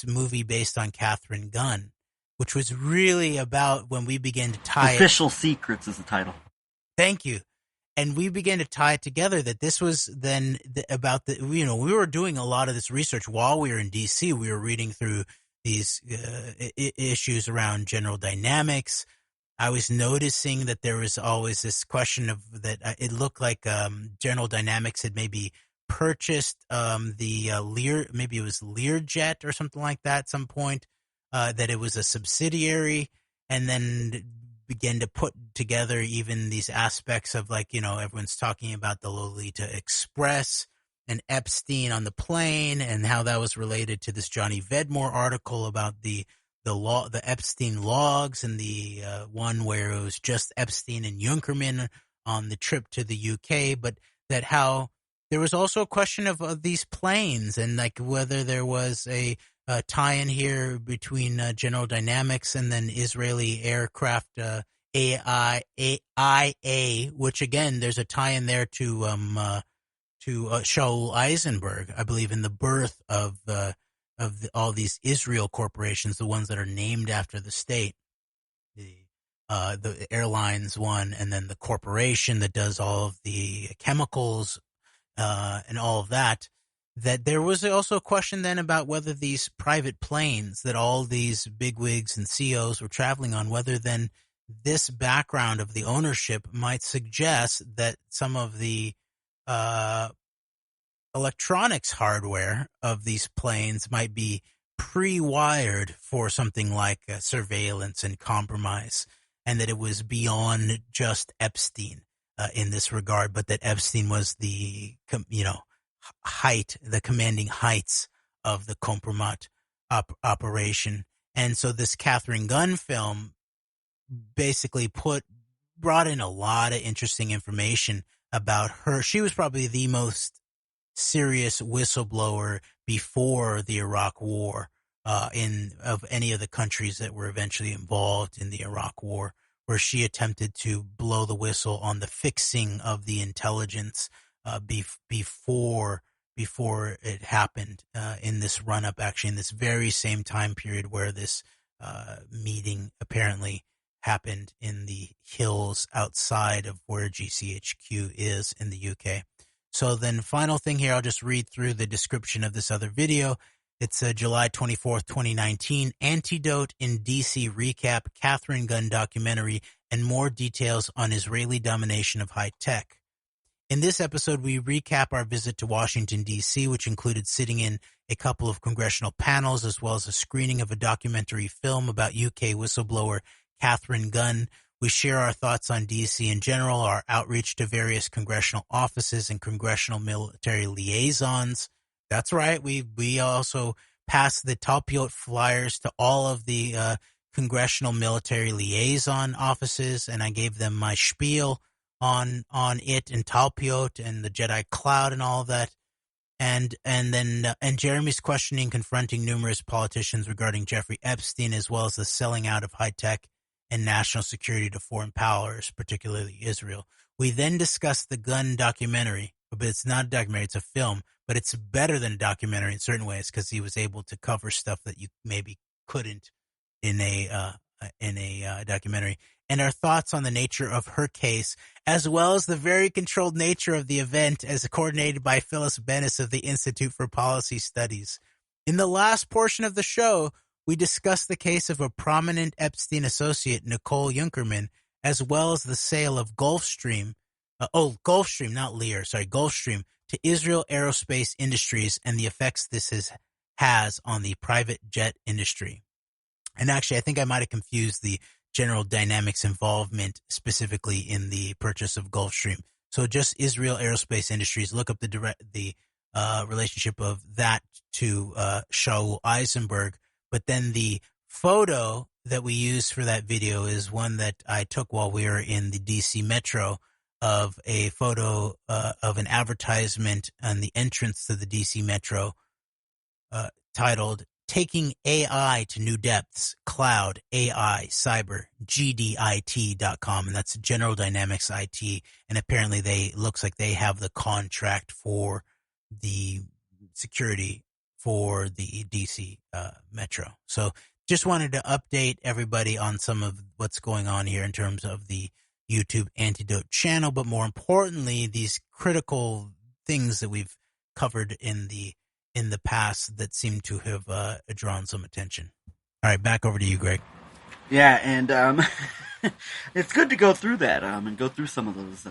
movie based on Catherine Gunn, which was really about when we began to tie Official Secrets is the title. Thank you. And we began to tie it together that this was then about we were doing a lot of this research while we were in DC. We were reading through these issues around general dynamics. I was noticing that there was always this question of that it looked like General Dynamics had maybe purchased the maybe it was Learjet or something like that at some point, that it was a subsidiary, and then began to put together even these aspects of everyone's talking about the Lolita Express and Epstein on the plane and how that was related to this Johnny Vedmore article about the Epstein logs, and the one where it was just Epstein and Junkerman on the trip to the UK, but that how there was also a question of these planes and whether there was a tie-in here between General Dynamics and then Israeli aircraft IA, which again there's a tie-in there to Shaul Eisenberg, I believe, in the birth of all these Israel corporations, the ones that are named after the state, the airlines one, and then the corporation that does all of the chemicals and all of that. That there was also a question then about whether these private planes that all these bigwigs and CEOs were traveling on, whether then this background of the ownership might suggest that some of the electronics hardware of these planes might be pre-wired for something like surveillance and compromise, and that it was beyond just Epstein in this regard, but that Epstein was the commanding heights of the compromat operation. And so this Catherine Gunn film basically brought in a lot of interesting information about her. She was probably the most serious whistleblower before the Iraq War of any of the countries that were eventually involved in the Iraq War, where she attempted to blow the whistle on the fixing of the intelligence before it happened in this run-up, actually in this very same time period where this meeting apparently happened in the hills outside of where GCHQ is in the UK. So then final thing here, I'll just read through the description of this other video. It's a July 24th, 2019, Antidote in DC recap, Catherine Gunn documentary, and more details on Israeli domination of high tech. In this episode, we recap our visit to Washington, D.C., which included sitting in a couple of congressional panels, as well as a screening of a documentary film about UK whistleblower Catherine Gunn. We share our thoughts on D.C. in general, our outreach to various congressional offices and congressional military liaisons. That's right. We also passed the Talpiot flyers to all of the congressional military liaison offices, and I gave them my spiel on it and Talpiot and the Jedi Cloud and all of that. And Jeremy's questioning, confronting numerous politicians regarding Jeffrey Epstein, as well as the selling out of high tech and national security to foreign powers, particularly Israel. We then discussed the Gunn documentary, but it's not a documentary, it's a film, but it's better than a documentary in certain ways because he was able to cover stuff that you maybe couldn't in a documentary, and our thoughts on the nature of her case, as well as the very controlled nature of the event as coordinated by Phyllis Bennis of the Institute for Policy Studies. In the last portion of the show, we discussed the case of a prominent Epstein associate, Nicole Junkerman, as well as the sale of Gulfstream, not Lear, Gulfstream, to Israel Aerospace Industries and the effects this has has on the private jet industry. And actually, I think I might have confused the General Dynamics involvement specifically in the purchase of Gulfstream. So just Israel Aerospace Industries, look up the relationship of that to Shaul Eisenberg. But then the photo that we used for that video is one that I took while we were in the DC Metro, of a photo of an advertisement on the entrance to the DC Metro, titled "Taking AI to New Depths, Cloud, AI, Cyber, GDIT.com." And that's General Dynamics IT. And apparently looks like they have the contract for the security for the DC Metro. So just wanted to update everybody on some of what's going on here in terms of the YouTube Antidote channel, but more importantly, these critical things that we've covered in the past that seem to have drawn some attention. All right, back over to you, Greg. Yeah, and it's good to go through that and go through some of those.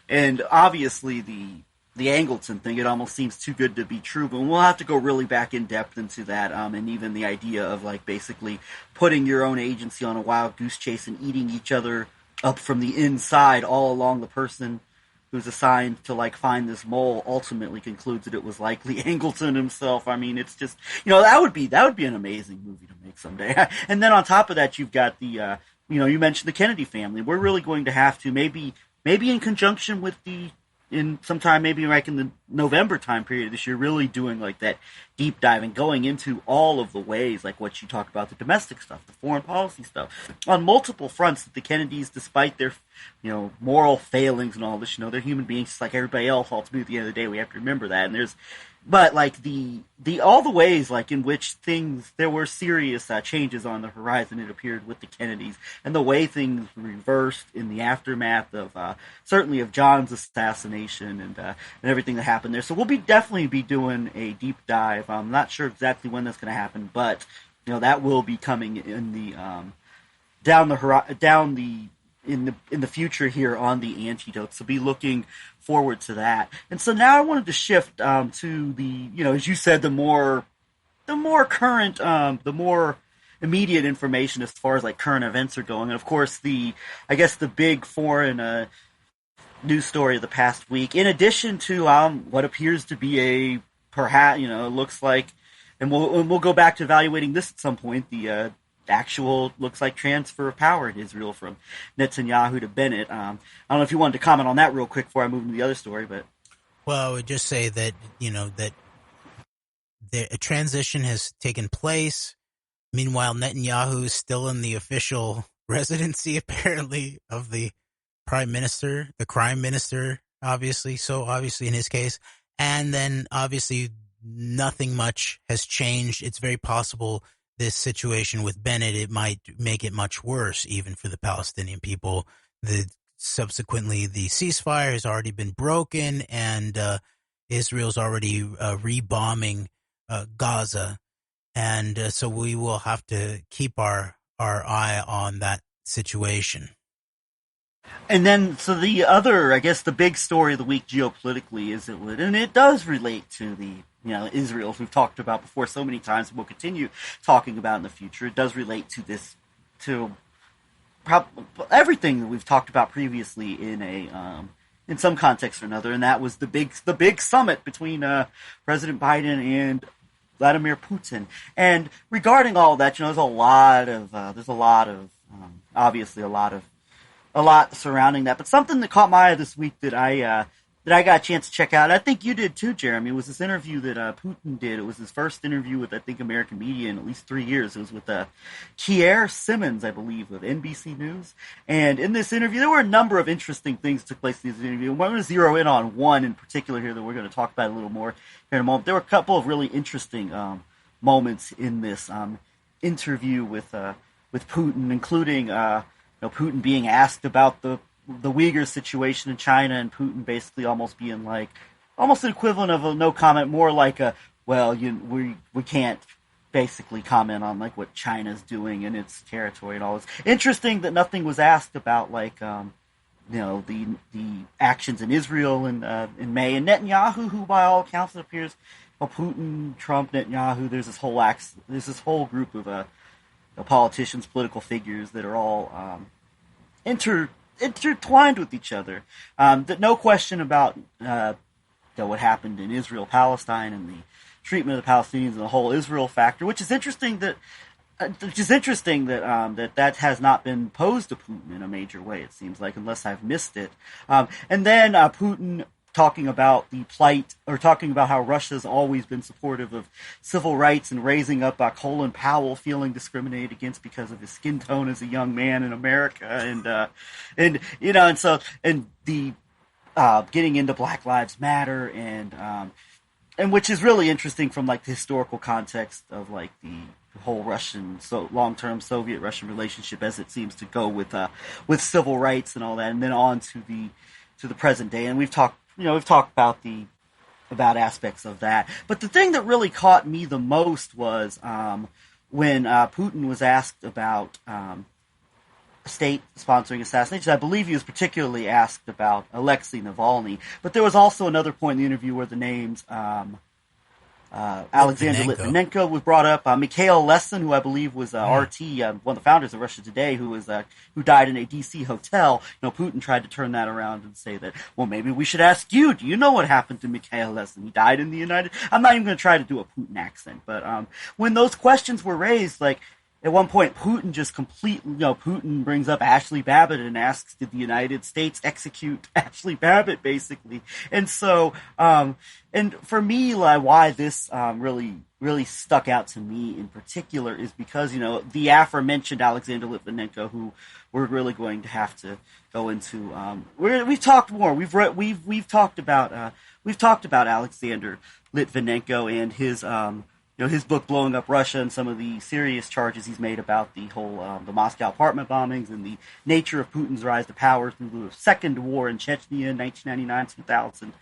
And obviously, the Angleton thing, it almost seems too good to be true, but we'll have to go really back in depth into that, and even the idea of like basically putting your own agency on a wild goose chase and eating each other up from the inside all along. The person who's assigned to like find this mole ultimately concludes that it was likely Angleton himself. I mean, it's just, that would be an amazing movie to make someday. And then on top of that, you've got the you mentioned the Kennedy family. We're really going to have to maybe in conjunction with sometime maybe like in the November time period this year, really doing like that deep dive and going into all of the ways, like what you talk about, the domestic stuff, the foreign policy stuff, on multiple fronts, that the Kennedys, despite their, moral failings and all this, they're human beings just like everybody else. Ultimately, at the end of the day, we have to remember that. And but like all the ways like in which there were serious changes on the horizon, it appeared, with the Kennedys, and the way things reversed in the aftermath of certainly of John's assassination and everything that happened there. So we'll definitely be doing a deep dive. I'm not sure exactly when that's going to happen, but that will be coming in in the future here on the Antidote. So be looking forward to that. And so now I wanted to shift to the, as you said, the more current, the more immediate information as far as like current events are going. And of course, the big foreign news story of the past week, in addition to what appears to be perhaps, it looks like, and we'll go back to evaluating this at some point, the actual, looks like, transfer of power in Israel from Netanyahu to Bennett. I don't know if you wanted to comment on that real quick before I move into the other story, but. Well, I would just say that, that a transition has taken place. Meanwhile, Netanyahu is still in the official residency, apparently, of the prime minister, the crime minister, obviously. So obviously in his case. And then obviously nothing much has changed. It's very possible this situation with Bennett, it might make it much worse even for the Palestinian people. Subsequently, the ceasefire has already been broken, and Israel's already rebombing Gaza. And so we will have to keep our eye on that situation. And then, so the other, the big story of the week geopolitically is and it does relate to the, Israel, as we've talked about before so many times, and we'll continue talking about in the future. It does relate to everything that we've talked about previously in some context or another, and that was the big summit between President Biden and Vladimir Putin. And regarding all that, there's a lot of obviously a lot surrounding that. But something that caught my eye this week that I got a chance to check out, I think you did too, Jeremy, was this interview that Putin did. It was his first interview with, I think, American media in at least 3 years. It was with Kier Simmons, I believe, of NBC News. And in this interview, there were a number of interesting things that took place in this interview. I'm going to zero in on one in particular here that we're going to talk about a little more here in a moment. There were a couple of really interesting moments in this interview with Putin, including Putin being asked about the Uyghur situation in China, and Putin basically almost being like, almost an equivalent of a no comment, more like we can't basically comment on like what China's doing in its territory and all this. Interesting that nothing was asked about like the actions in Israel in May, and Netanyahu, who by all accounts it appears Putin, Trump, Netanyahu. There's this whole group of politicians, political figures that are all intertwined with each other. That no question about what happened in Israel, Palestine, and the treatment of the Palestinians and the whole Israel factor, which is interesting that that has not been posed to Putin in a major way. It seems like, unless I've missed it. And then Putin talking about the plight, or talking about how Russia's always been supportive of civil rights and raising up Colin Powell feeling discriminated against because of his skin tone as a young man in America, and the getting into Black Lives Matter, and which is really interesting from like the historical context of like the whole Russian, long-term Soviet-Russian relationship as it seems to go with civil rights and all that, and then on to the present day. And we've talked about aspects of that. But the thing that really caught me the most was when Putin was asked about state sponsoring assassinations. I believe he was particularly asked about Alexei Navalny, but there was also another point in the interview where the names Alexander Litvinenko was brought up. Mikhail Lesin, who I believe was RT, one of the founders of Russia Today, who died in a DC hotel. Putin tried to turn that around and say that, well, maybe we should ask you. Do you know what happened to Mikhail Lesin? He died in the United. I'm not even going to try to do a Putin accent, but when those questions were raised, like, at one point, Putin brings up Ashley Babbitt and asks, did the United States execute Ashley Babbitt, basically? And so, and for me, like, why this really stuck out to me in particular is because, the aforementioned Alexander Litvinenko, who we're really going to have to go into, we've talked more. We've talked about Alexander Litvinenko and his, his book Blowing Up Russia and some of the serious charges he's made about the whole the Moscow apartment bombings and the nature of Putin's rise to power through the second war in Chechnya in 1999-2000.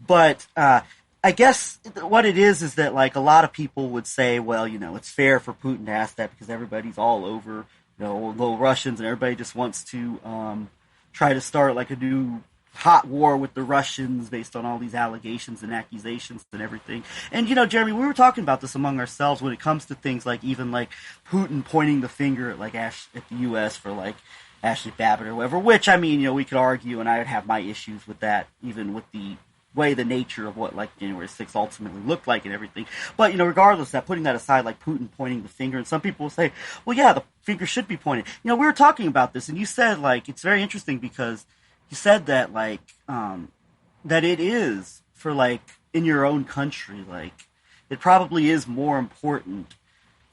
But I guess what it is that, like, a lot of people would say, well, it's fair for Putin to ask that because everybody's all over, little Russians, and everybody just wants to try to start like a new hot war with the Russians based on all these allegations and accusations and everything. And, Jeremy, we were talking about this among ourselves when it comes to things like even like Putin pointing the finger at at the U.S. for like Ashley Babbitt or whatever, which, I mean, we could argue, and I would have my issues with that, even with the way the nature of what like January 6th ultimately looked like and everything. But, regardless of that, putting that aside, like Putin pointing the finger, and some people will say, well, yeah, the finger should be pointed. We were talking about this, and you said, like, it's very interesting because you said that, like, that it is for, like, in your own country, like, it probably is more important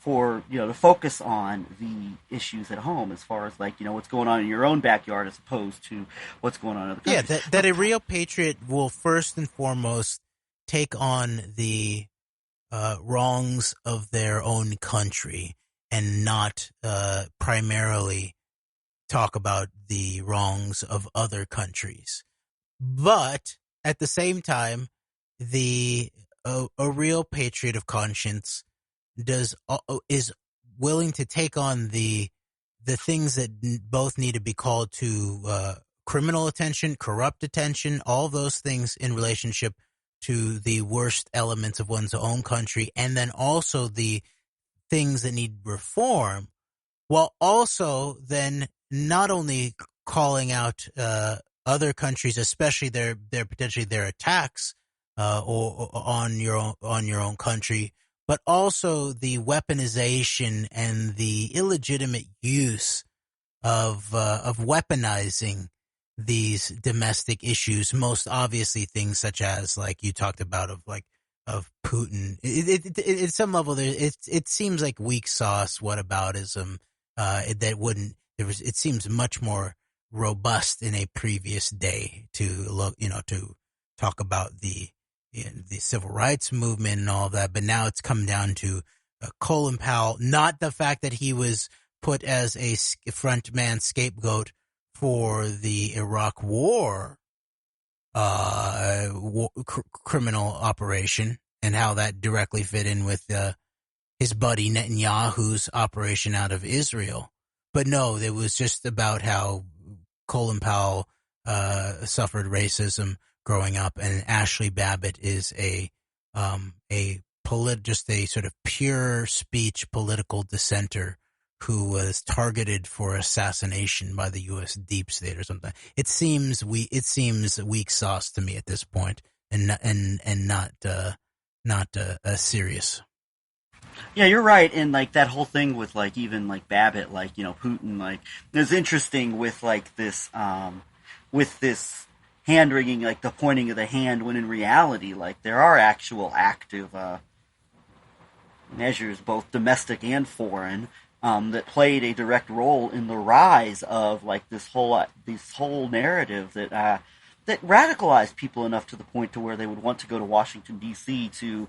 for, to focus on the issues at home as far as, like, what's going on in your own backyard as opposed to what's going on in other countries. Yeah, that a real patriot will first and foremost take on the wrongs of their own country and not primarily talk about the wrongs of other countries. But at the same time, a real patriot of conscience is willing to take on the things that both need to be called to criminal attention, corrupt attention, all those things in relationship to the worst elements of one's own country, and then also the things that need reform, while also then not only calling out other countries, especially their potentially their attacks or on your own country, but also the weaponization and the illegitimate use of weaponizing these domestic issues. Most obviously, things such as, like you talked about, of Putin. At some level, it seems like Weaksauce, Whataboutism. It seems much more robust in a previous day to talk about the civil rights movement and all of that. But now it's come down to Colin Powell, not the fact that he was put as a frontman scapegoat for the Iraq war, criminal operation, and how that directly fit in with his buddy Netanyahu's operation out of Israel. But no, it was just about how Colin Powell suffered racism growing up, and Ashley Babbitt is a just a sort of pure speech political dissenter who was targeted for assassination by the U.S. deep state or something. It seems weak sauce to me at this point, and not serious. Yeah, you're right. And like that whole thing with like even like Babbitt, like, you know, Putin, like it's interesting with like this with this hand wringing, like the pointing of the hand, when in reality, like there are actual active measures, both domestic and foreign, that played a direct role in the rise of like this whole narrative that radicalized people enough to the point to where they would want to go to Washington D.C. to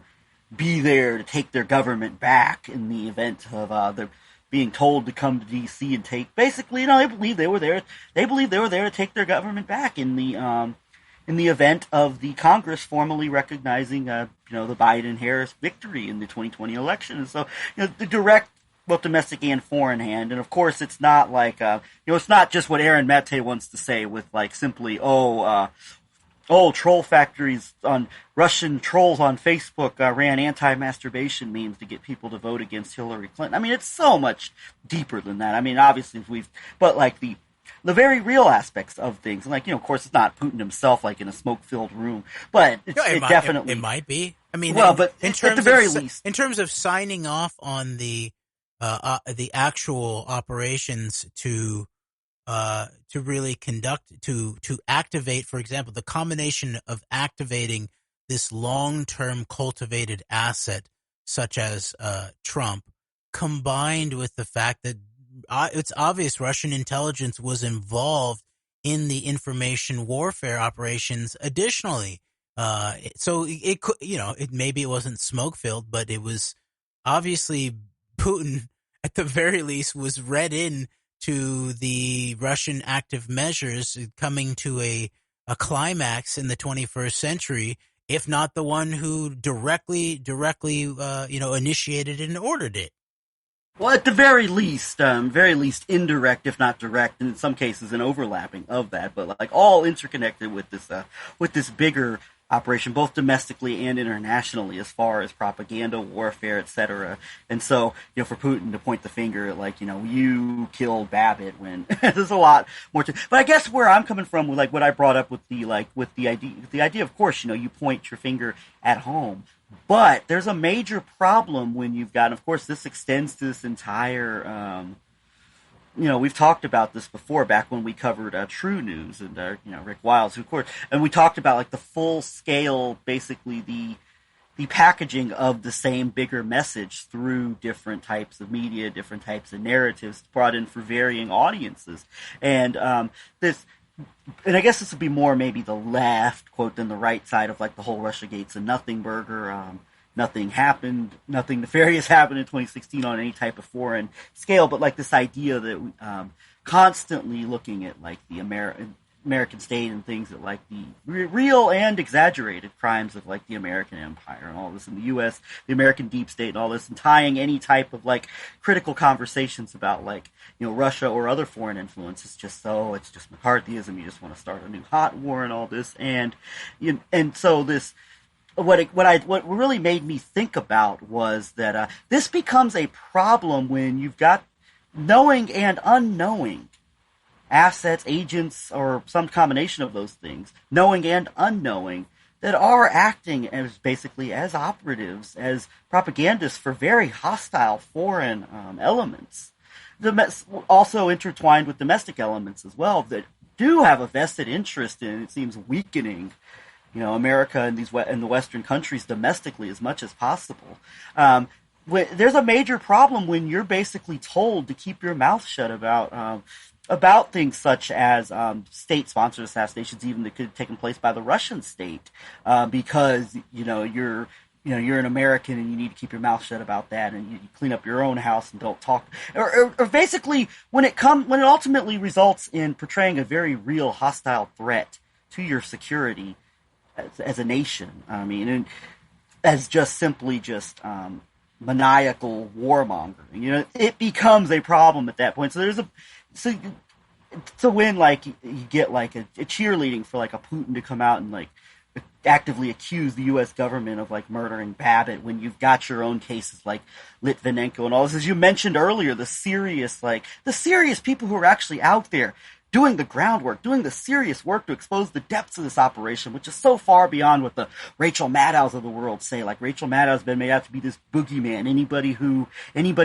be there to take their government back in the event of their being told to come to D.C. and take. Basically, you know, they believed they were there. They believed they were there to take their government back in the event of the Congress formally recognizing, the Biden-Harris victory in the 2020 election. And so, you know, the direct, both domestic and foreign hand. And of course, it's not like, it's not just what Aaron Mate wants to say with like simply, troll factories on Russian trolls on Facebook ran anti-masturbation memes to get people to vote against Hillary Clinton. I mean, it's so much deeper than that. I mean, obviously but like the very real aspects of things. And like, you know, of course, it's not Putin himself, like in a smoke-filled room, but it definitely it might be. I mean, but in terms at the very least, in terms of signing off on the actual operations to really to activate, for example, the combination of activating this long-term cultivated asset such as Trump, combined with the fact that it's obvious Russian intelligence was involved in the information warfare operations additionally. So it could, maybe it wasn't smoke filled, but it was obviously Putin at the very least was read in to the Russian active measures coming to a climax in the 21st century, if not the one who directly initiated and ordered it. Well, at the very least indirect, if not direct, and in some cases an overlapping of that, but like all interconnected with this bigger operation, both domestically and internationally, as far as propaganda, warfare, etc. And so, you know, for Putin to point the finger at, like, you know, you killed Babbitt, when there's a lot more to. But I guess where I'm coming from, with like what I brought up with the idea, of course, you know, you point your finger at home. But there's a major problem when you've got, of course, this extends to this entire, we've talked about this before back when we covered True News and, Rick Wiles, of course, and we talked about like the full scale, basically the packaging of the same bigger message through different types of media, different types of narratives brought in for varying audiences. And and I guess this would be more maybe the left, quote, than the right side of like the whole Russiagate's and nothing burger. Nothing nefarious happened in 2016 on any type of foreign scale, but like this idea that constantly looking at like the American state and things that like the real and exaggerated crimes of like the American empire and all this in the U.S., the American deep state and all this, and tying any type of like critical conversations about like, you know, Russia or other foreign influence. It's just McCarthyism. You just want to start a new hot war and all this. And so this, what really made me think about was that this becomes a problem when you've got knowing and unknowing assets, agents, or some combination of those things, knowing and unknowing, that are acting as basically as operatives, as propagandists for very hostile foreign elements. Also intertwined with domestic elements as well, that do have a vested interest in, it seems, weakening, you know, America and the Western countries domestically as much as possible. There's a major problem when you're basically told to keep your mouth shut about things such as state-sponsored assassinations, even that could have taken place by the Russian state, because you're an American and you need to keep your mouth shut about that, and you clean up your own house and don't talk. Or basically, when it ultimately results in portraying a very real hostile threat to your security as a nation. I mean, and as just simply maniacal warmongering. You know, it becomes a problem at that point. So when like you get like a cheerleading for like a Putin to come out and like actively accuse the U.S. government of like murdering Babbitt when you've got your own cases like Litvinenko and all this. As you mentioned earlier, the serious people who are actually out there doing the groundwork, doing the serious work to expose the depths of this operation, which is so far beyond what the Rachel Maddows of the world say. Like Rachel Maddow's been made out to be this boogeyman. Anybody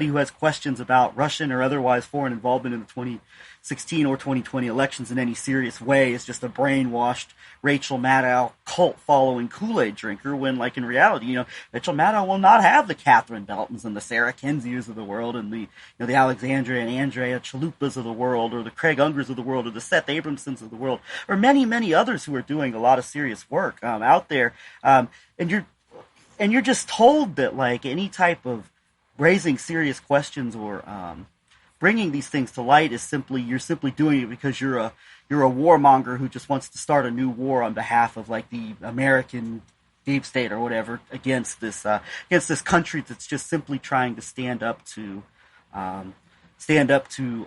who has questions about Russian or otherwise foreign involvement in the 2016 or 2020 elections in any serious way is just a brainwashed Rachel Maddow cult following Kool-Aid drinker, when like in reality, Rachel Maddow will not have the Catherine Beltons and the Sarah Kendziors of the world and the the Alexandria and Andrea Chalupas of the world, or the Craig Ungers of the world, or the Seth Abramsons of the world, or many, many others who are doing a lot of serious work out there. And you're just told that like any type of raising serious questions or bringing these things to light is you're simply doing it because you're a warmonger who just wants to start a new war on behalf of like the American deep state or whatever against this country that's just simply trying to stand up to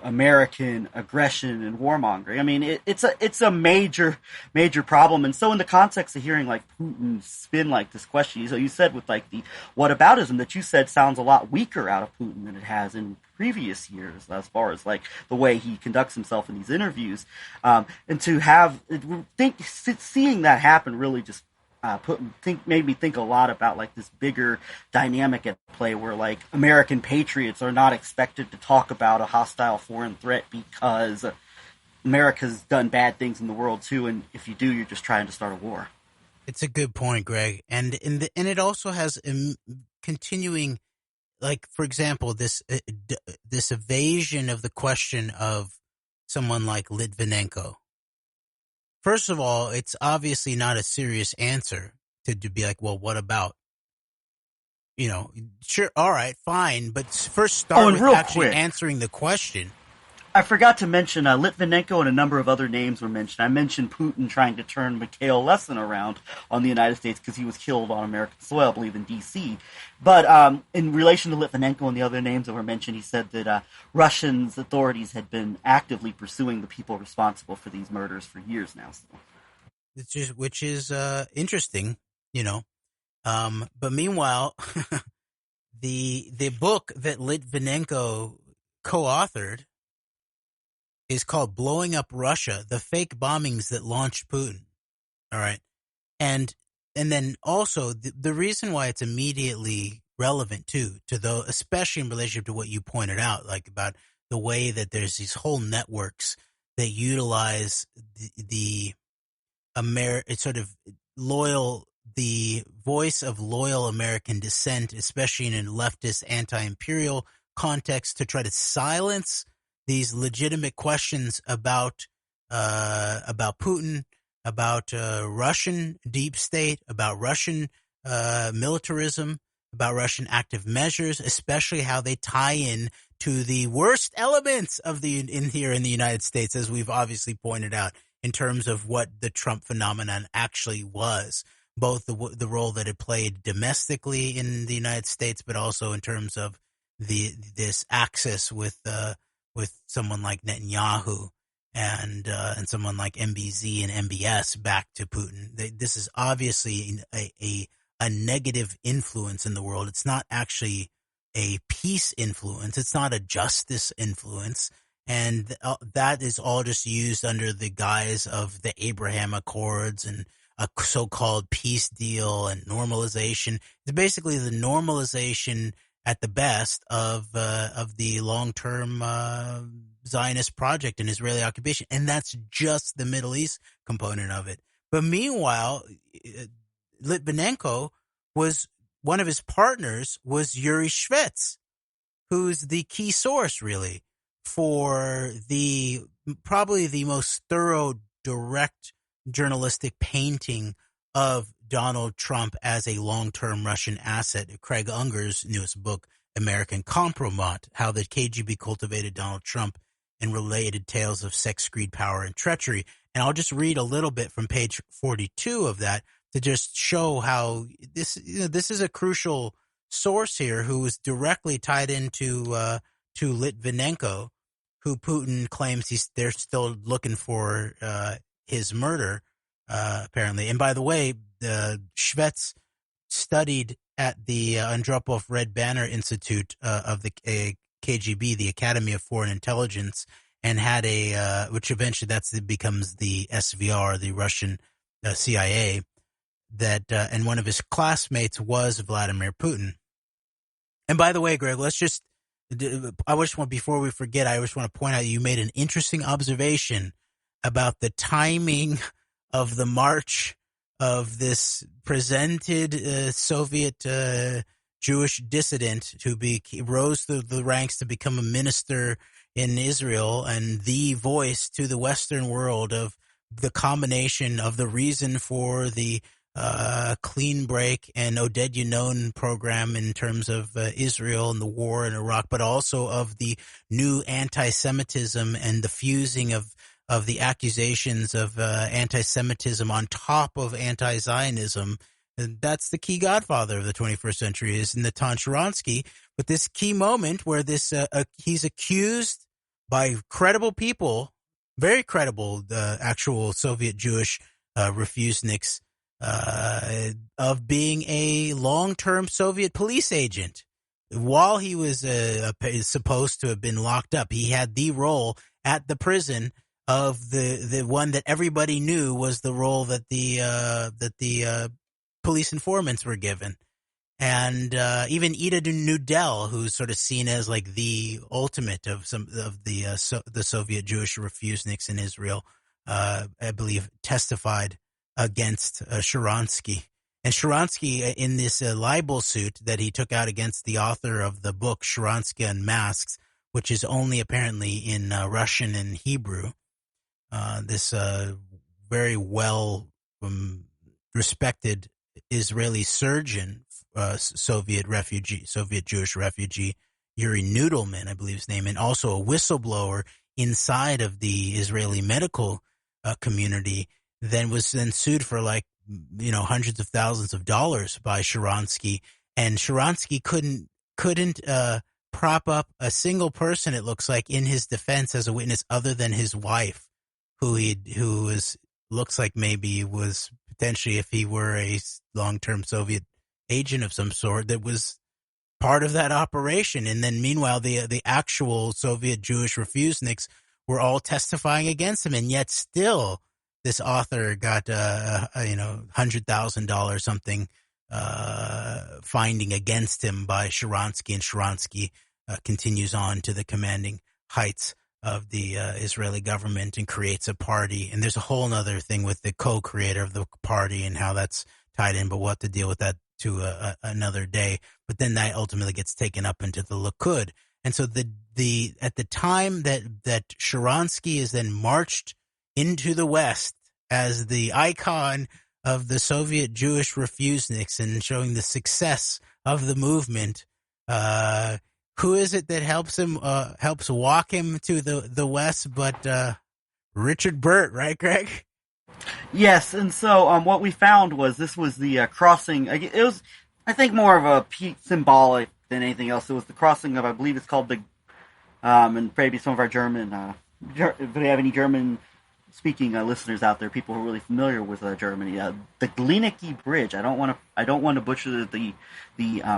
American aggression and warmongering. I mean, it's a major problem. And so in the context of hearing like Putin spin like this question, so you said with like the whataboutism that you said sounds a lot weaker out of Putin than it has in previous years, as far as like the way he conducts himself in these interviews, and to seeing that happen really just made me think a lot about like this bigger dynamic at play, where like American patriots are not expected to talk about a hostile foreign threat because America's done bad things in the world too, and if you do, you're just trying to start a war. It's a good point, Greg, and it also has continuing, like for example, this evasion of the question of someone like Litvinenko. First of all, it's obviously not a serious answer to be like, well, what about? Sure, all right, fine, but first start with actually answering the question. I forgot to mention Litvinenko and a number of other names were mentioned. I mentioned Putin trying to turn Mikhail Lesin around on the United States because he was killed on American soil, I believe, in D.C. But in relation to Litvinenko and the other names that were mentioned, he said that Russians authorities had been actively pursuing the people responsible for these murders for years now. So. Which is interesting, But meanwhile, the book that Litvinenko co-authored is called Blowing Up Russia, The Fake Bombings That Launched Putin. All right. And then also the reason why it's immediately relevant too, especially in relationship to what you pointed out, like about the way that there's these whole networks that utilize the voice of loyal American dissent, especially in a leftist anti-imperial context, to try to silence these legitimate questions about Putin, about Russian deep state, about Russian militarism, about Russian active measures, especially how they tie in to the worst elements of here in the United States, as we've obviously pointed out, in terms of what the Trump phenomenon actually was, both the role that it played domestically in the United States, but also in terms of this axis with someone like Netanyahu and someone like MBZ and MBS back to Putin. This is obviously a negative influence in the world. It's not actually a peace influence. It's not a justice influence. And that is all just used under the guise of the Abraham Accords and a so-called peace deal and normalization. It's basically the normalization at the best of the long-term Zionist project and Israeli occupation. And that's just the Middle East component of it. But meanwhile, Litvinenko one of his partners was Yuri Shvets, who's the key source really for probably the most thorough, direct journalistic painting of Donald Trump as a long-term Russian asset. Craig Unger's newest book, American Compromat, How the KGB Cultivated Donald Trump and Related Tales of Sex, Greed, Power, and Treachery. And I'll just read a little bit from page 42 of that to just show how this is a crucial source here who is directly tied into to Litvinenko, who Putin claims they're still looking for his murder, apparently. And by the way, Shvets studied at the Andropov Red Banner Institute of the KGB, the Academy of Foreign Intelligence, and had which eventually becomes the SVR, the Russian CIA. And one of his classmates was Vladimir Putin. And by the way, Greg, before we forget, I just want to point out you made an interesting observation about the timing of the march of this presented Soviet Jewish dissident who rose through the ranks to become a minister in Israel and the voice to the Western world of the combination of the reason for the clean break and Oded Yinon program in terms of Israel and the war in Iraq, but also of the new anti-Semitism and the fusing of the accusations of anti-Semitism on top of anti-Zionism. And that's the key godfather of the 21st century is Natan Sharansky. But this key moment where he's accused by credible people, very credible, the actual Soviet Jewish refuseniks, of being a long-term Soviet police agent. While he was supposed to have been locked up, he had the role at the prison of the one that everybody knew was the role that the police informants were given. And even Ida Nudel, who's sort of seen as like the ultimate of some of the Soviet Jewish refuseniks in Israel, I believe testified against Sharansky. And Sharansky, in this libel suit that he took out against the author of the book Sharansky Unmasked, which is only apparently in Russian and Hebrew, this very well respected Israeli surgeon, Soviet Jewish refugee, Yuri Nudelman, I believe his name, and also a whistleblower inside of the Israeli medical community, was sued for hundreds of thousands of dollars by Sharansky, and Sharansky couldn't prop up a single person, it looks like, in his defense as a witness other than his wife, who looks like maybe was potentially, if he were a long-term Soviet agent of some sort, that was part of that operation. And then meanwhile, the actual Soviet Jewish refuseniks were all testifying against him, and yet still this author got $100,000 something finding against him by Sharansky, and Sharansky continues on to the commanding heights of the Israeli government and creates a party. And there's a whole other thing with the co-creator of the party and how that's tied in, but we'll have to deal with that to another day. But then that ultimately gets taken up into the Likud. And so at the time that Sharansky is then marched into the West as the icon of the Soviet Jewish refuseniks and showing the success of the movement, who is it that helps walk him to the West but Richard Burt, right, Greg? Yes, and so what we found was this was the crossing. It was, I think, more of a symbolic than anything else. It was the crossing of, I believe it's called and maybe some of our German, if we have any German-speaking listeners out there, people who are really familiar with Germany, the Glienicke Bridge. I don't want to butcher the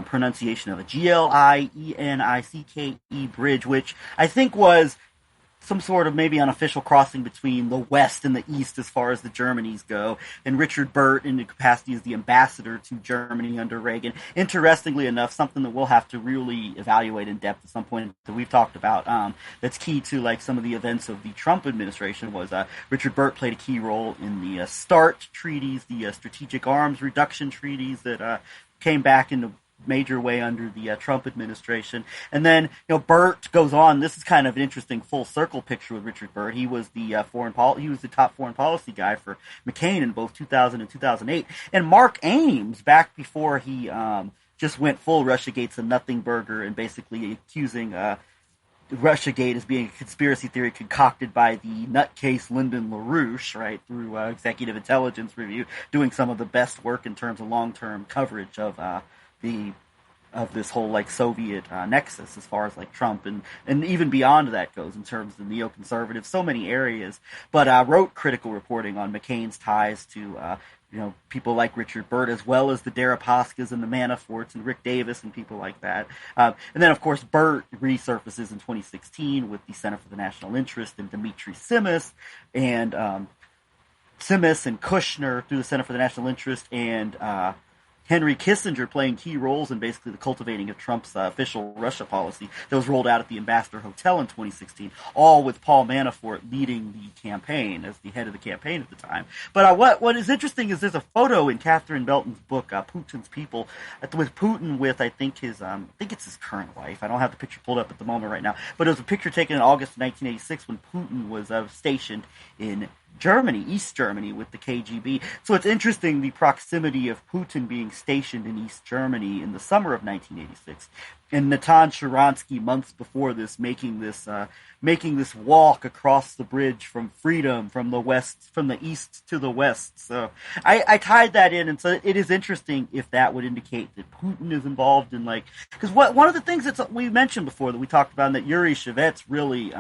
pronunciation of it. Glienické Bridge, which I think was some sort of maybe unofficial crossing between the West and the East as far as the Germanys go, and Richard Burt in the capacity as the ambassador to Germany under Reagan. Interestingly enough, something that we'll have to really evaluate in depth at some point that we've talked about, that's key to like some of the events of the Trump administration was Richard Burt played a key role in the START treaties, the strategic arms reduction treaties that came back into major way under the Trump administration. And then, Burt goes on. This is kind of an interesting full circle picture with Richard Burt. He was the he was the top foreign policy guy for McCain in both 2000 and 2008. And Mark Ames, back before he just went full Russiagate's a nothing burger and basically accusing Russiagate as being a conspiracy theory concocted by the nutcase Lyndon LaRouche, right, through Executive Intelligence Review, doing some of the best work in terms of long-term coverage of this whole like Soviet nexus as far as like Trump and even beyond that goes in terms of the neoconservatives, so many areas, but wrote critical reporting on McCain's ties to people like Richard Burt, as well as the Deripaskas and the Manaforts and Rick Davis and people like that. And then, of course, Burt resurfaces in 2016 with the Center for the National Interest and Dimitri Simis and Kushner through the Center for the National Interest and Henry Kissinger playing key roles in basically the cultivating of Trump's official Russia policy that was rolled out at the Ambassador Hotel in 2016, all with Paul Manafort leading the campaign as the head of the campaign at the time. But what is interesting is there's a photo in Catherine Belton's book, Putin's People, with Putin with, I think it's his current wife. I don't have the picture pulled up at the moment right now, but it was a picture taken in August of 1986 when Putin was stationed in Germany, East Germany, with the KGB. So it's interesting the proximity of Putin being stationed in East Germany in the summer of 1986, and Natan Sharansky months before this making this walk across the bridge from freedom from the east to the west. So I tied that in, and so it is interesting if that would indicate that Putin is involved in because one of the things that we mentioned before that we talked about and that Yuri Shevets really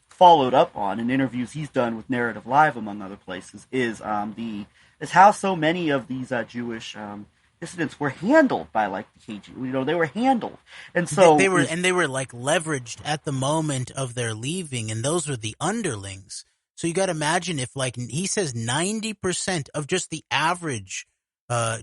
followed up on in interviews he's done with Narrative Live, among other places, is how so many of these Jewish dissidents were handled by the KGB. They were handled, and so they were leveraged at the moment of their leaving, and those were the underlings. So you got to imagine if he says 90% of just the average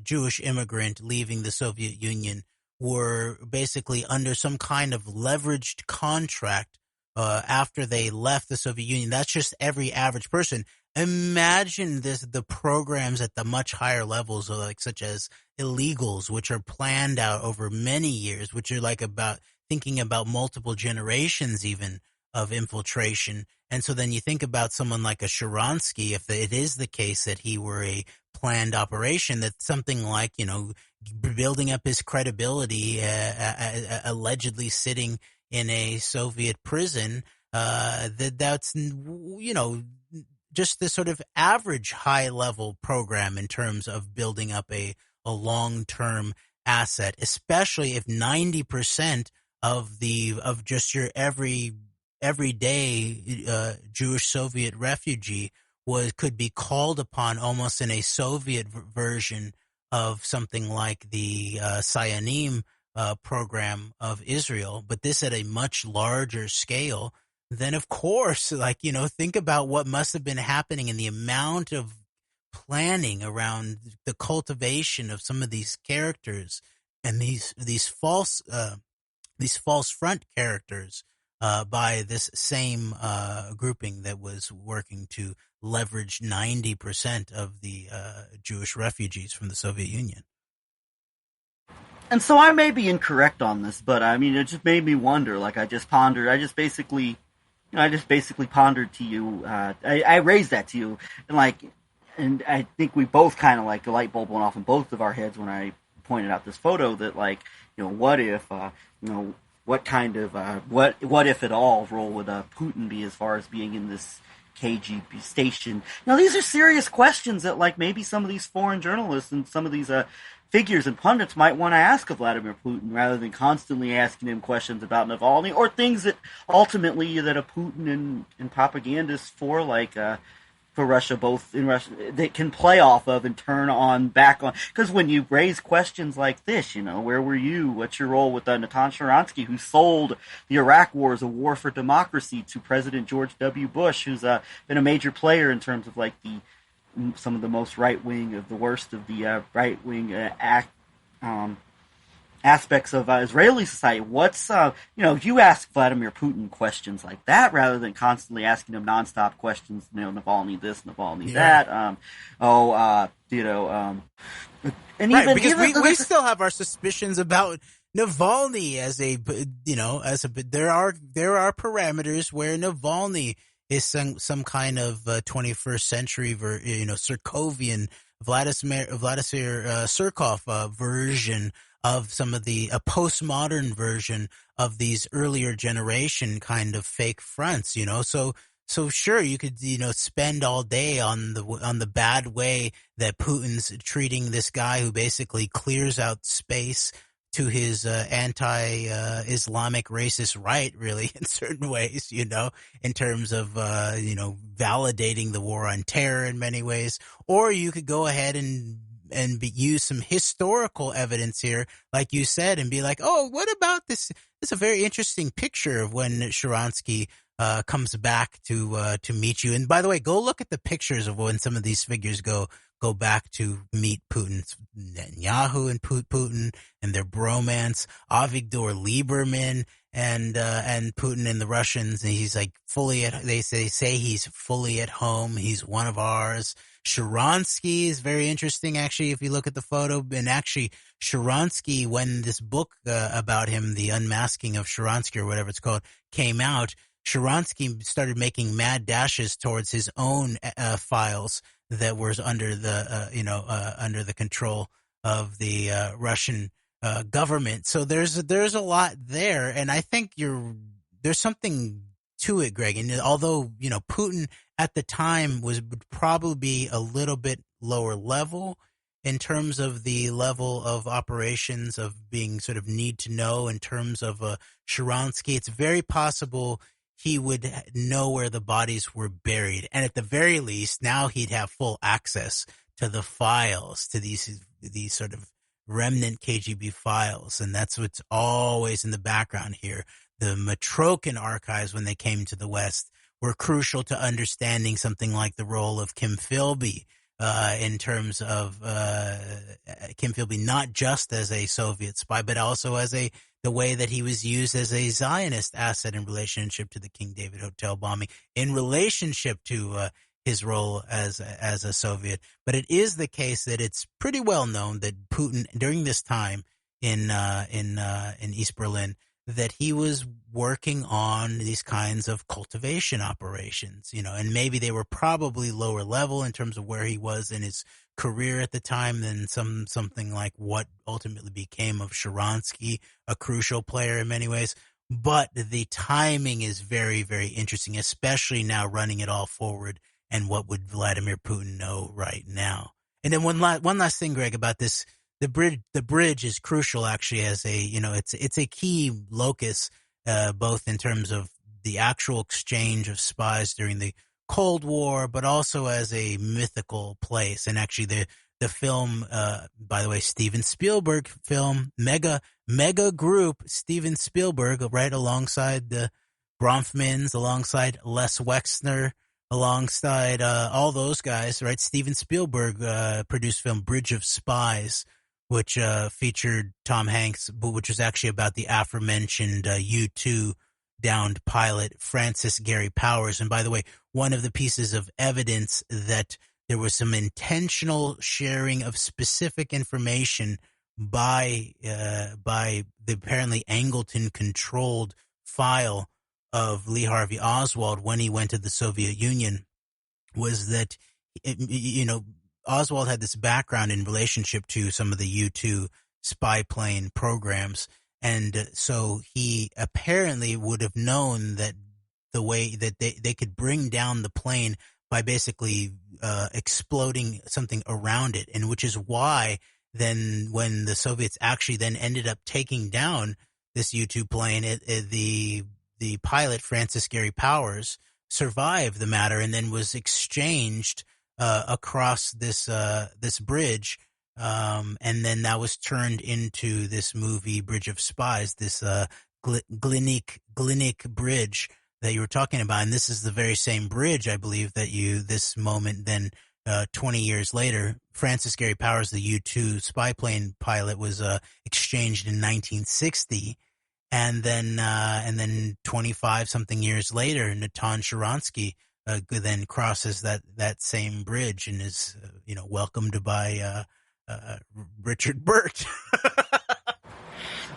Jewish immigrant leaving the Soviet Union were basically under some kind of leveraged contract after they left the Soviet Union. That's just every average person. Imagine the programs at the much higher levels, such as illegals, which are planned out over many years, which are about thinking about multiple generations even of infiltration. And so then you think about someone like a Sharansky, if it is the case that he were a planned operation, that's something like, building up his credibility, allegedly sitting in a Soviet prison, that's just this sort of average high-level program in terms of building up a long-term asset, especially if 90% of just your everyday Jewish Soviet refugee could be called upon almost in a Soviet version of something like the Sayanim program of Israel, but this at a much larger scale. Then of course, think about what must have been happening and the amount of planning around the cultivation of some of these characters and these false front characters by this same grouping that was working to leverage 90% of the Jewish refugees from the Soviet Union. And so I may be incorrect on this, but it just made me wonder. I just basically pondered to you. I raised that to you, and I think we both kind of the light bulb went off in both of our heads when I pointed out this photo. That what if what if at all role would Putin be as far as being in this KGB station? Now these are serious questions that maybe some of these foreign journalists and some of these figures and pundits might want to ask of Vladimir Putin, rather than constantly asking him questions about Navalny or things that ultimately that a Putin and propagandists for Russia, both in Russia, that can play off of and turn on back on. Because when you raise questions like this, where were you? What's your role with Natan Sharansky, who sold the Iraq War as a war for democracy to President George W. Bush, who's been a major player in terms of some of the most right-wing of the worst of the right-wing aspects of Israeli society. What's if you ask Vladimir Putin questions like that rather than constantly asking him nonstop questions, Navalny this, Navalny that, and right, even because we still have our suspicions about Navalny as there are parameters where Navalny is some kind of 21st century Surkovian Vladimir Surkov version of some of the postmodern version of these earlier generation kind of fake fronts, So sure, you could spend all day on the bad way that Putin's treating this guy who basically clears out space to his anti-Islamic racist right, really, in certain ways, in terms of validating the war on terror in many ways, or you could go ahead and use some historical evidence here, like you said, and be like, oh, what about this? It's a very interesting picture of when Sharansky comes back to meet you. And by the way, go look at the pictures of when some of these figures go back to meet Putin. Netanyahu and Putin and their bromance, Avigdor Lieberman and Putin and the Russians. And he's like they say he's fully at home. He's one of ours. Sharansky is very interesting, actually, if you look at the photo. And actually, Sharansky, when this book about him, The Unmasking of Sharansky or whatever it's called, came out, Sharansky started making mad dashes towards his own files that was under the control of the Russian government. So there's a lot there, and I think there's something to it, Greg. And although Putin at the time would probably be a little bit lower level in terms of the level of operations of being sort of need to know in terms of Sharansky, it's very possible he would know where the bodies were buried. And at the very least, now he'd have full access to the files, to these sort of remnant KGB files. And that's what's always in the background here. The Matrokin archives, when they came to the West, were crucial to understanding something like the role of Kim Philby in terms of Kim Philby, not just as a Soviet spy, but also as the way that he was used as a Zionist asset in relationship to the King David Hotel bombing, in relationship to his role as a Soviet. But it is the case that it's pretty well known that Putin, during this time in East Berlin, that he was working on these kinds of cultivation operations, and maybe they were probably lower level in terms of where he was in his career at the time than something like what ultimately became of Sharansky, a crucial player in many ways. But the timing is very, very interesting, especially now running it all forward. And what would Vladimir Putin know right now? And then one last thing, Greg, about this. The bridge is crucial, actually, as it's a key locus, both in terms of the actual exchange of spies during the Cold War, but also as a mythical place. And actually, the film, by the way, Steven Spielberg film, mega group, Steven Spielberg, right alongside the Bronfmans, alongside Les Wexner, alongside all those guys, right? Steven Spielberg produced film Bridge of Spies, which featured Tom Hanks, but which was actually about the aforementioned U-2 downed pilot Francis Gary Powers. And by the way, one of the pieces of evidence that there was some intentional sharing of specific information by the apparently Angleton-controlled file of Lee Harvey Oswald when he went to the Soviet Union was that, Oswald had this background in relationship to some of the U-2 spy plane programs. And so he apparently would have known that the way that they could bring down the plane by basically exploding something around it. And which is why then when the Soviets actually then ended up taking down this U-2 plane, the pilot, Francis Gary Powers, survived the matter and then was exchanged across this bridge, and then that was turned into this movie Bridge of Spies, this Glinick Bridge that you were talking about. And this is the very same bridge, I believe, that this moment then 20 years later, Francis Gary Powers, the U-2 spy plane pilot, was exchanged in 1960. And then 25 something years later, Natan Sharansky then crosses that same bridge and is welcomed by Richard Burt.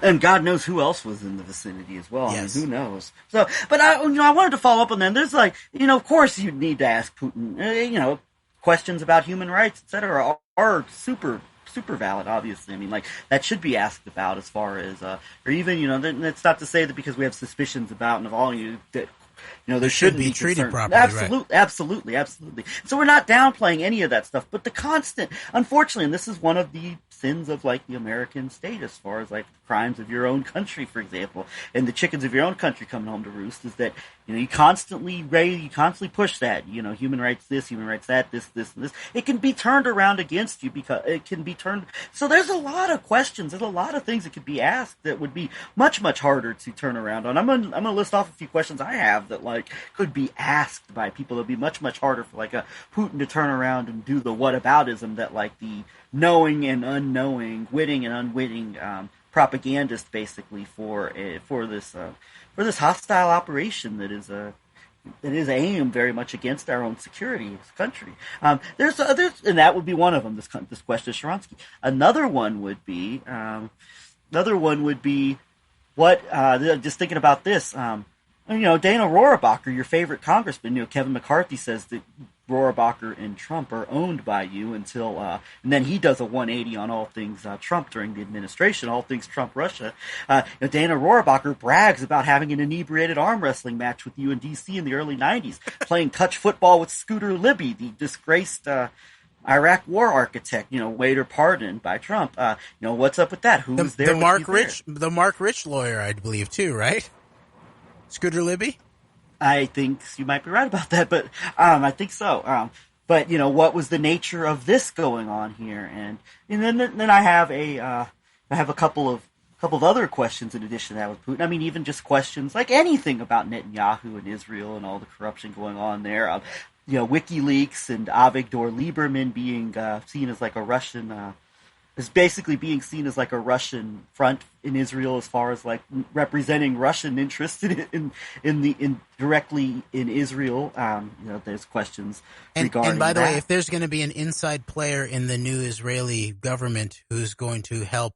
And God knows who else was in the vicinity as well. Yes. I mean, who knows? So, but I wanted to follow up on them. There's of course you need to ask Putin, questions about human rights, etc. are super valid, obviously. I mean, that should be asked about as far as, or even, it's not to say that because we have suspicions about Navalny that, there shouldn't be treated concern. properly. Absolutely. So we're not downplaying any of that stuff, but the constant, unfortunately, and this is one of the sins of like the American state as far as like crimes of your own country, for example, and the chickens of your own country coming home to roost, is that you constantly push that, human rights this, human rights that, this and this. It can be turned around against you because it can be turned. So there's a lot of questions, there's a lot of things that could be asked that would be much harder to turn around on. I'm gonna list off a few questions I have that like could be asked by people. It'd be much harder for like a Putin to turn around and do the whataboutism that like the knowing and unknowing, witting and unwitting propagandist basically for this hostile operation that is aimed very much against our own security as a country. There's others, and that would be one of them. This question of Sharansky. Another one would be what? Just thinking about this. Dana Rohrabacher, your favorite congressman, Kevin McCarthy says that Rohrabacher and Trump are owned by you until, and then he does a 180 on all things Trump during the administration, all things Trump Russia. Dana Rohrabacher brags about having an inebriated arm wrestling match with you in D.C. in the early 90s, playing touch football with Scooter Libby, the disgraced Iraq war architect, later pardoned by Trump. What's up with that? Who's there? The Mark Rich lawyer, I believe, too, right? Scooter Libby? I think you might be right about that, but I think so. But what was the nature of this going on here? And then I have a couple of other questions in addition to that with Putin. I mean, even just questions like anything about Netanyahu and Israel and all the corruption going on there. WikiLeaks and Avigdor Lieberman being seen as like a Russian. Is basically being seen as like a Russian front in Israel as far as like representing Russian interests in directly in Israel. There's questions regarding and by the that. way, if there's going to be an inside player in the new Israeli government who's going to help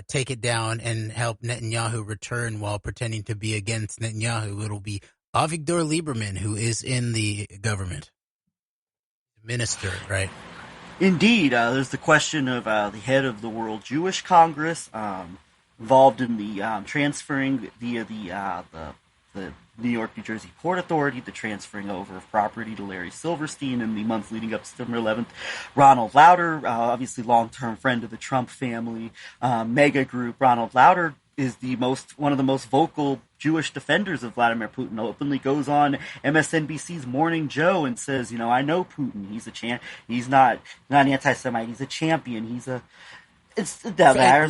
take it down and help Netanyahu return while pretending to be against Netanyahu, it'll be Avigdor Lieberman, who is in the government. Minister, right? Indeed, there's the question of the head of the World Jewish Congress, involved in the transferring via the New York, New Jersey Port Authority, the transferring over of property to Larry Silverstein in the months leading up to September 11th. Ronald Lauder, obviously long-term friend of the Trump family, mega group. Ronald Lauder is one of the most vocal Jewish defenders of Vladimir Putin. Openly goes on MSNBC's Morning Joe and says, I know Putin. He's not an anti-Semite. He's a champion.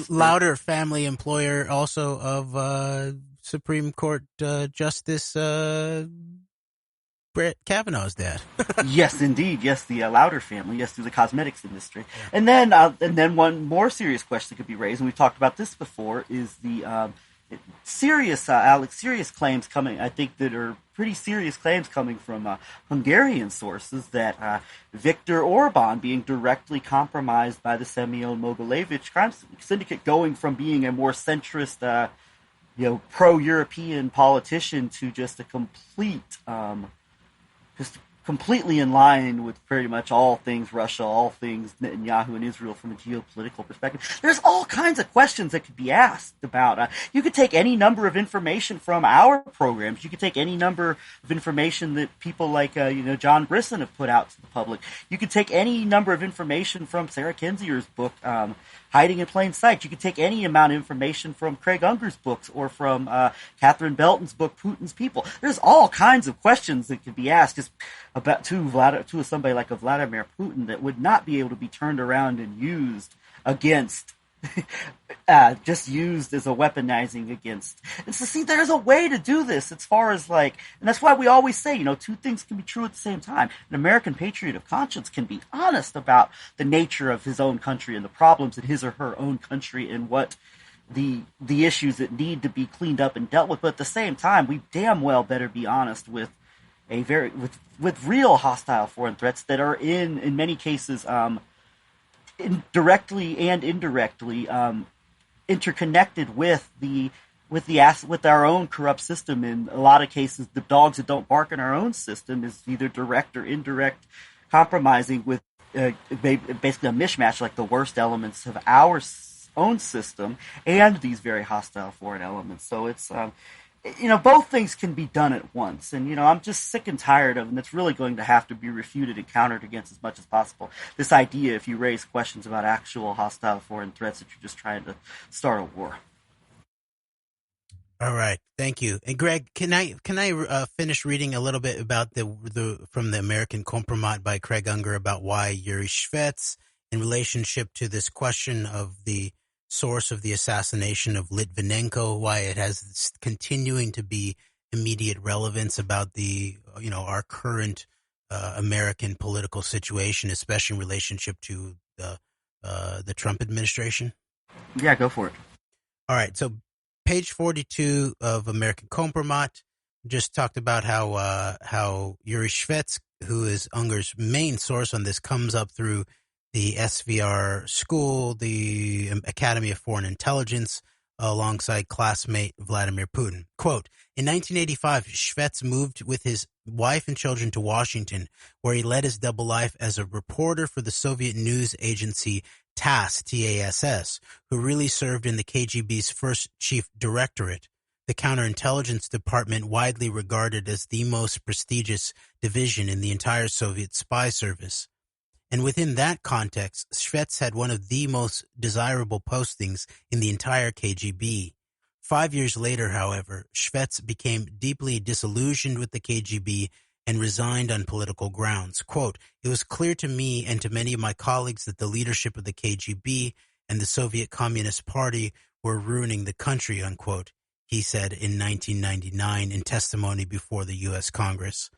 Lauder, family employer also of Supreme Court Justice Brett Kavanaugh's dad. Yes, indeed. Yes, the Lauder family. Yes, through the cosmetics industry. Yeah. And then one more serious question that could be raised, and we've talked about this before, is the serious claims coming. I think that are pretty serious claims coming from Hungarian sources that Viktor Orban being directly compromised by the Semyon Mogilevich crime syndicate, going from being a more centrist, pro-European politician to just a completely in line with pretty much all things Russia, all things Netanyahu and Israel from a geopolitical perspective. There's all kinds of questions that could be asked about. You could take any number of information from our programs. You could take any number of information that people like, John Brisson have put out to the public. You could take any number of information from Sarah Kenzier's book, Hiding in Plain Sight. You could take any amount of information from Craig Unger's books or from Catherine Belton's book, Putin's People. There's all kinds of questions that could be asked about to somebody like a Vladimir Putin that would not be able to be turned around and used against, just used as a weaponizing against. And so, see, there's a way to do this as far as and that's why we always say, two things can be true at the same time. An American patriot of conscience can be honest about the nature of his own country and the problems in his or her own country and what the issues that need to be cleaned up and dealt with. But at the same time, we damn well better be honest with with real hostile foreign threats that are in many cases directly and indirectly interconnected with our own corrupt system. In a lot of cases, the dogs that don't bark in our own system is either direct or indirect compromising with basically a mishmash, like the worst elements of our own system and these very hostile foreign elements. So both things can be done at once. And, I'm just sick and tired of, and it's really going to have to be refuted and countered against as much as possible. This idea, if you raise questions about actual hostile foreign threats, that you're just trying to start a war. All right, thank you. And Greg, can I finish reading a little bit about the from the American Compromat by Craig Unger about why Yuri Shvets, in relationship to this question of the source of the assassination of Litvinenko, why it has continuing to be immediate relevance about the our current American political situation, especially in relationship to the Trump administration. Yeah, go for it. All right, so page 42 of American Compromat just talked about how Yuri Shvets, who is Unger's main source on this, comes up through the SVR school, the Academy of Foreign Intelligence, alongside classmate Vladimir Putin. Quote, in 1985, Shvets moved with his wife and children to Washington, where he led his double life as a reporter for the Soviet news agency TASS, T-A-S-S, who really served in the KGB's first chief directorate, the counterintelligence department widely regarded as the most prestigious division in the entire Soviet spy service. And within that context, Shvets had one of the most desirable postings in the entire KGB. 5 years later, however, Shvets became deeply disillusioned with the KGB and resigned on political grounds. Quote, it was clear to me and to many of my colleagues that the leadership of the KGB and the Soviet Communist Party were ruining the country, unquote, he said in 1999 in testimony before the U.S. Congress.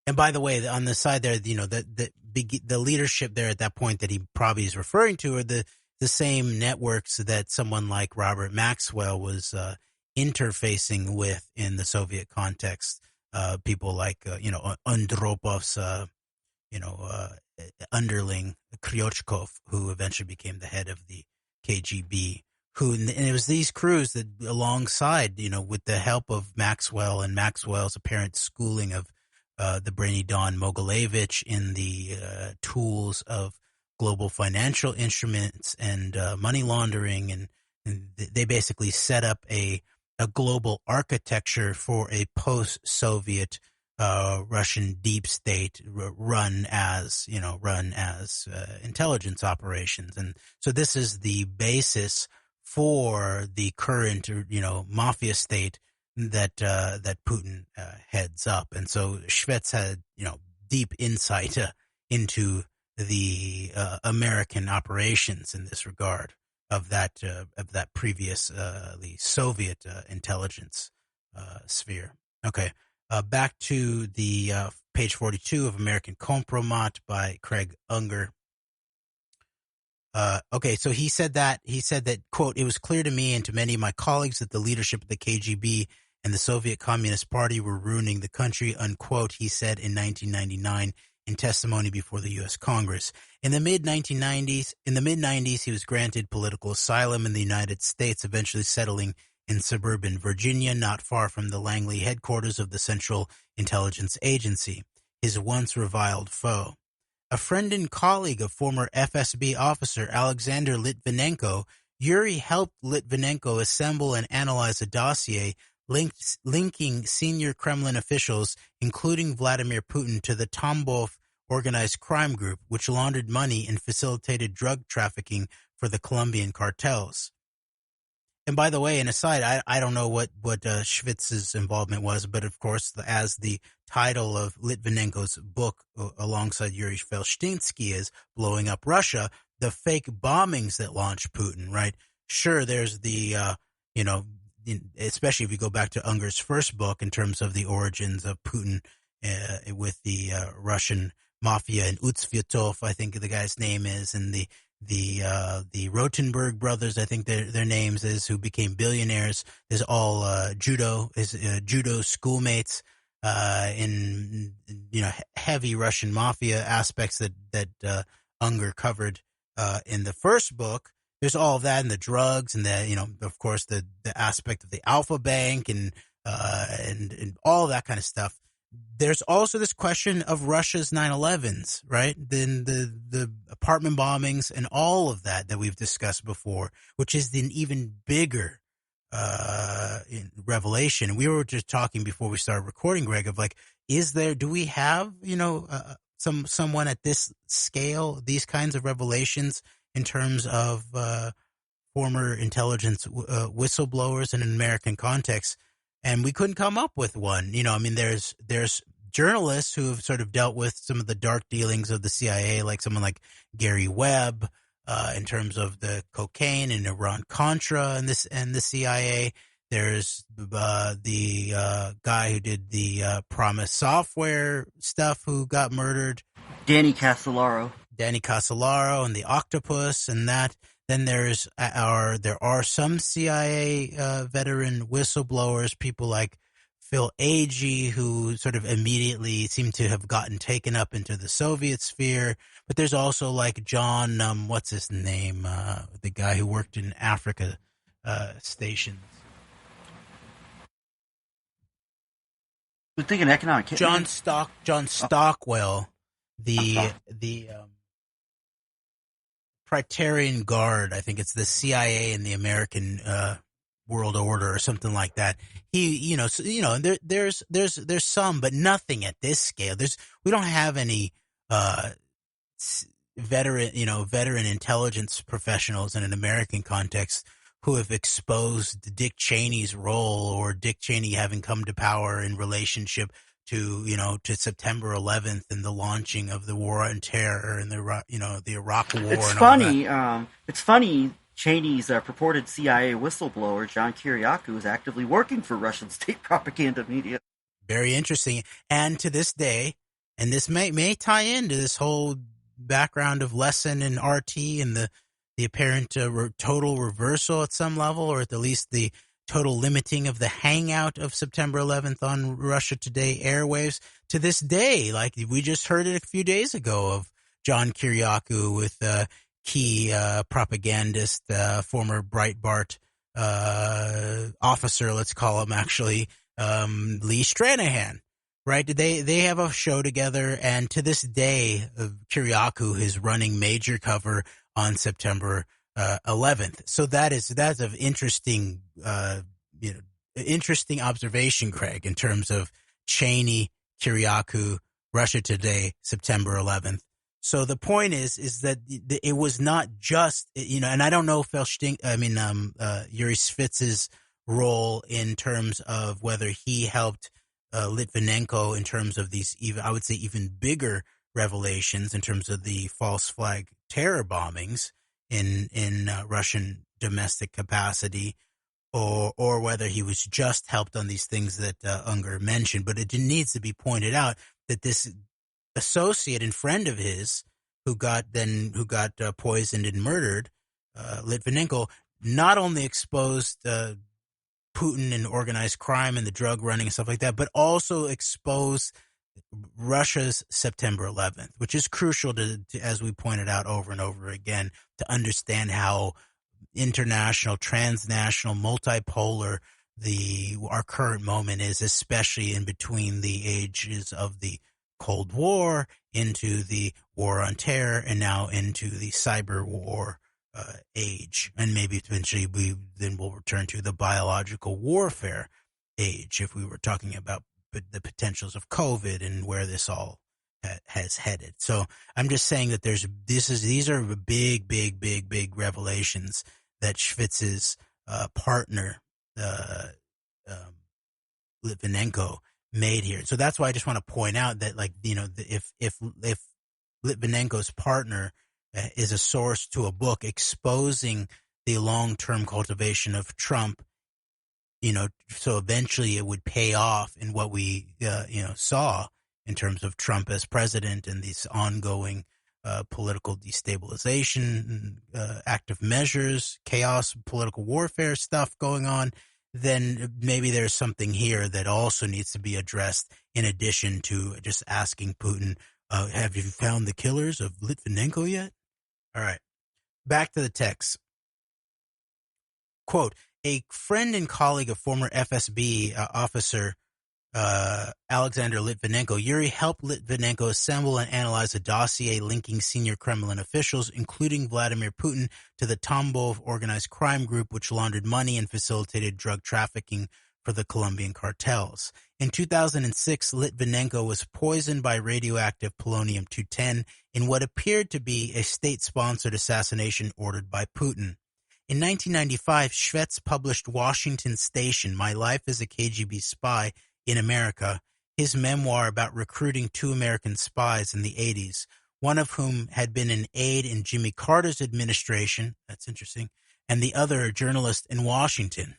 And by the way, on the side there, the leadership there at that point that he probably is referring to are the same networks that someone like Robert Maxwell was interfacing with in the Soviet context. People like Andropov's underling Kryotchkov, who eventually became the head of the KGB. And it was these crews that, alongside, with the help of Maxwell and Maxwell's apparent schooling of the brainy Don Mogilevich in the tools of global financial instruments and money laundering, and they basically set up a global architecture for a post-Soviet Russian deep state run as intelligence operations. And so this is the basis for the current mafia state that Putin heads up. And so Shvets had deep insight into the American operations in this regard of that previous the Soviet intelligence sphere. Okay, back to the page 42 of American Compromat by Craig Unger. Okay, so he said that, quote, it was clear to me and to many of my colleagues that the leadership of the KGB and the Soviet Communist Party were ruining the country, unquote, he said in 1999 in testimony before the U.S. Congress. In the mid-90s, he was granted political asylum in the United States, eventually settling in suburban Virginia, not far from the Langley headquarters of the Central Intelligence Agency, his once reviled foe. A friend and colleague of former FSB officer Alexander Litvinenko, Yuri helped Litvinenko assemble and analyze a dossier linking senior Kremlin officials, including Vladimir Putin, to the Tambov organized crime group, which laundered money and facilitated drug trafficking for the Colombian cartels. And by the way, an aside, I don't know what Shvetz's involvement was, but of course, as the title of Litvinenko's book alongside Yuri Felshtinsky is Blowing Up Russia, the fake bombings that launched Putin, right? Sure, there's the, especially if you go back to Unger's first book in terms of the origins of Putin with the Russian mafia and Utsvetov, I think the guy's name is, and the Rotenberg brothers, I think their names is, who became billionaires, is all judo schoolmates in heavy Russian mafia aspects that Unger covered in the first book. There's all of that, and the drugs, and of course the aspect of the Alpha Bank and all that kind of stuff. There's also this question of Russia's 9/11s, right? Then the apartment bombings and all of that we've discussed before, which is an even bigger revelation. We were just talking before we started recording, Greg, of like, do we have, someone at this scale, these kinds of revelations in terms of former intelligence whistleblowers in an American context? And we couldn't come up with one. There's journalists who have sort of dealt with some of the dark dealings of the CIA, like someone like Gary Webb, in terms of the cocaine and Iran-Contra and the CIA. There's the guy who did the Promise Software stuff who got murdered. Danny Castellaro And the Octopus and that. Then there are some CIA veteran whistleblowers, people like Phil Agee, who sort of immediately seem to have gotten taken up into the Soviet sphere. But there's also like John, what's his name? The guy who worked in Africa stations. We're thinking economic. John Stockwell, the Praetorian Guard. I think it's the CIA and the American world order or something like that. There's some, but nothing at this scale. We don't have any veteran intelligence professionals in an American context who have exposed Dick Cheney's role, or Dick Cheney having come to power in relationship to September 11th and the launching of the war on terror and the Iraq War. It's funny. Cheney's purported CIA whistleblower, John Kiriakou, is actively working for Russian state propaganda media. Very interesting. And to this day, and this may tie into this whole background of Lesson and RT and the apparent total reversal at some level, or at the least the total limiting of the hangout of September 11th on Russia Today airwaves. To this day, like we just heard it a few days ago, of John Kiriakou with key propagandist, former Breitbart officer, let's call him actually, Lee Stranahan, right? They have a show together, and to this day, Kiriakou is running major cover on September 11th. So that's of interesting, interesting observation, Craig, in terms of Cheney, Kiriakou, Russia Today, September 11th. So the point is that it was not just, and I don't know if Yuri Svitz's role in terms of whether he helped Litvinenko in terms of these, I would say, even bigger revelations in terms of the false flag terror bombings in Russian domestic capacity, or whether he was just helped on these things that Unger mentioned. But it needs to be pointed out that this associate and friend of his who got poisoned and murdered, Litvinenko, not only exposed Putin and organized crime and the drug running and stuff like that, but also exposed Russia's September 11th, which is crucial to, as we pointed out over and over again, to understand how international, transnational, multipolar our current moment is, especially in between the ages of the Cold War into the war on terror and now into the cyber war age. And maybe eventually we'll return to the biological warfare age if we were talking about the potentials of COVID and where this all has headed. So I'm just saying that these are big revelations that Schwitz's partner, Litvinenko, made here. So that's why I just want to point out that, like, if Litvinenko's partner is a source to a book exposing the long-term cultivation of Trump, so eventually it would pay off in what we, saw in terms of Trump as president and these ongoing political destabilization, active measures, chaos, political warfare stuff going on, then maybe there's something here that also needs to be addressed in addition to just asking Putin, have you found the killers of Litvinenko yet? All right. Back to the text. Quote, a friend and colleague of former FSB officer Alexander Litvinenko. Yuri helped Litvinenko assemble and analyze a dossier linking senior Kremlin officials, including Vladimir Putin, to the Tambov organized crime group, which laundered money and facilitated drug trafficking for the Colombian cartels. In 2006, Litvinenko was poisoned by radioactive polonium-210 in what appeared to be a state-sponsored assassination ordered by Putin. In 1995, Schwetz published Washington Station, My Life as a KGB Spy in America, his memoir about recruiting two American spies in the 80s, one of whom had been an aide in Jimmy Carter's administration, that's interesting, and the other a journalist in Washington.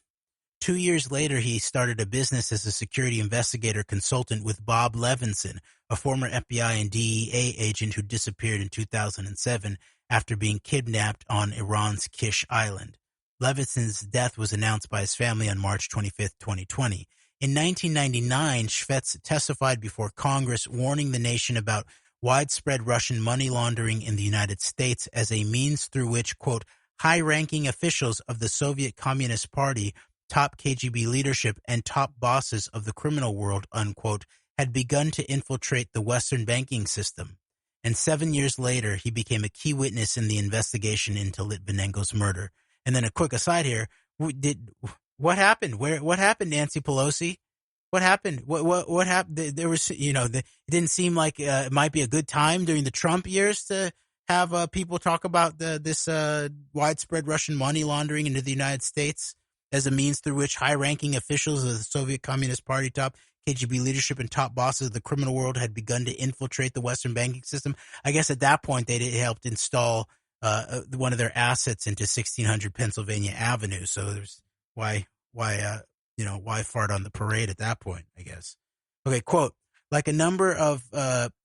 2 years later, he started a business as a security investigator consultant with Bob Levinson, a former FBI and DEA agent who disappeared in 2007 after being kidnapped on Iran's Kish Island. Levinson's death was announced by his family on March 25, 2020. In 1999, Schwetz testified before Congress, warning the nation about widespread Russian money laundering in the United States as a means through which, quote, high-ranking officials of the Soviet Communist Party, top KGB leadership, and top bosses of the criminal world, unquote, had begun to infiltrate the Western banking system. And 7 years later, he became a key witness in the investigation into Litvinenko's murder. And then a quick aside here, what happened? What happened, Nancy Pelosi? What happened? What happened? There was, it didn't seem like it might be a good time during the Trump years to have people talk about this widespread Russian money laundering into the United States as a means through which high-ranking officials of the Soviet Communist Party, top KGB leadership, and top bosses of the criminal world had begun to infiltrate the Western banking system. I guess at that point they helped install one of their assets into 1600 Pennsylvania Avenue. So there's why fart on the parade at that point, I guess. Okay, quote, like a number of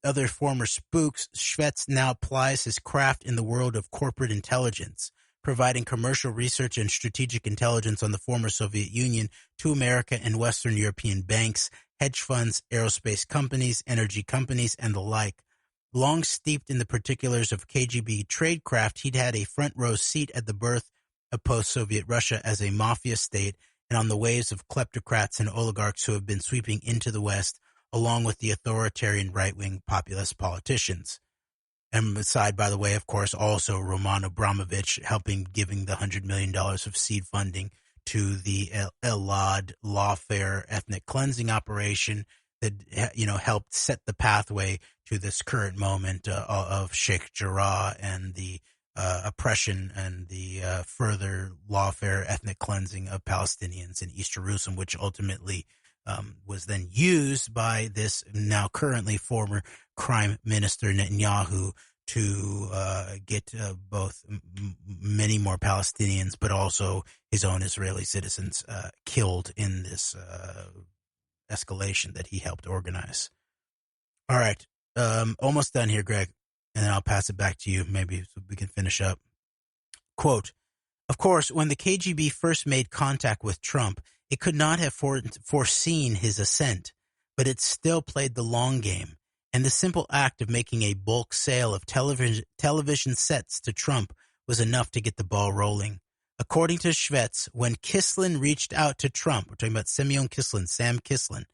other former spooks, Schwetz now plies his craft in the world of corporate intelligence, providing commercial research and strategic intelligence on the former Soviet Union to America and Western European banks, hedge funds, aerospace companies, energy companies, and the like. Long steeped in the particulars of KGB tradecraft, he'd had a front row seat at the birth of post-Soviet Russia as a mafia state and on the waves of kleptocrats and oligarchs who have been sweeping into the West, along with the authoritarian right-wing populist politicians. And beside, by the way, of course, also Roman Abramovich giving the $100 million of seed funding to the Elad lawfare ethnic cleansing operation that, helped set the pathway to this current moment of Sheikh Jarrah and the oppression and the further lawfare ethnic cleansing of Palestinians in East Jerusalem, which ultimately was then used by this now currently former Prime Minister Netanyahu to get both many more Palestinians, but also his own Israeli citizens killed in this escalation that he helped organize. All right. Almost done here, Greg. And then I'll pass it back to you, maybe so we can finish up. Quote, of course, when the KGB first made contact with Trump, it could not have foreseen his ascent, but it still played the long game. And the simple act of making a bulk sale of television sets to Trump was enough to get the ball rolling. According to Schwetz, when Kislin reached out to Trump, we're talking about Sam Kislin,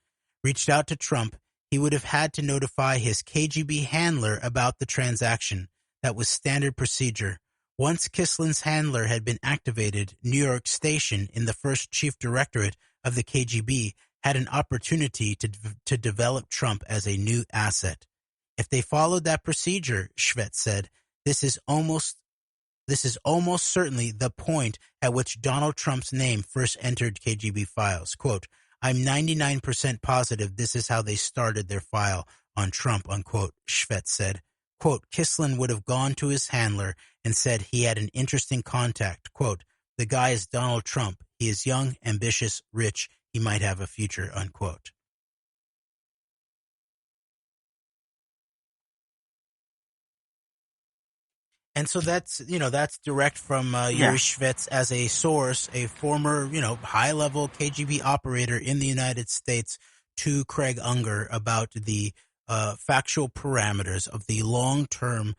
reached out to Trump, he would have had to notify his KGB handler about the transaction. That was standard procedure. Once Kislin's handler had been activated, New York Station, in the first chief directorate of the KGB, had an opportunity to develop Trump as a new asset. If they followed that procedure, Schwetz said, this is almost certainly the point at which Donald Trump's name first entered KGB files. Quote, I'm 99% positive this is how they started their file on Trump, unquote, Schwetz said. Quote, Kislin would have gone to his handler and said he had an interesting contact. Quote, the guy is Donald Trump. He is young, ambitious, rich. He might have a future, unquote. And so that's direct from Yuri Schwetz as a source, a former, high-level KGB operator in the United States, to Craig Unger about the factual parameters of the long-term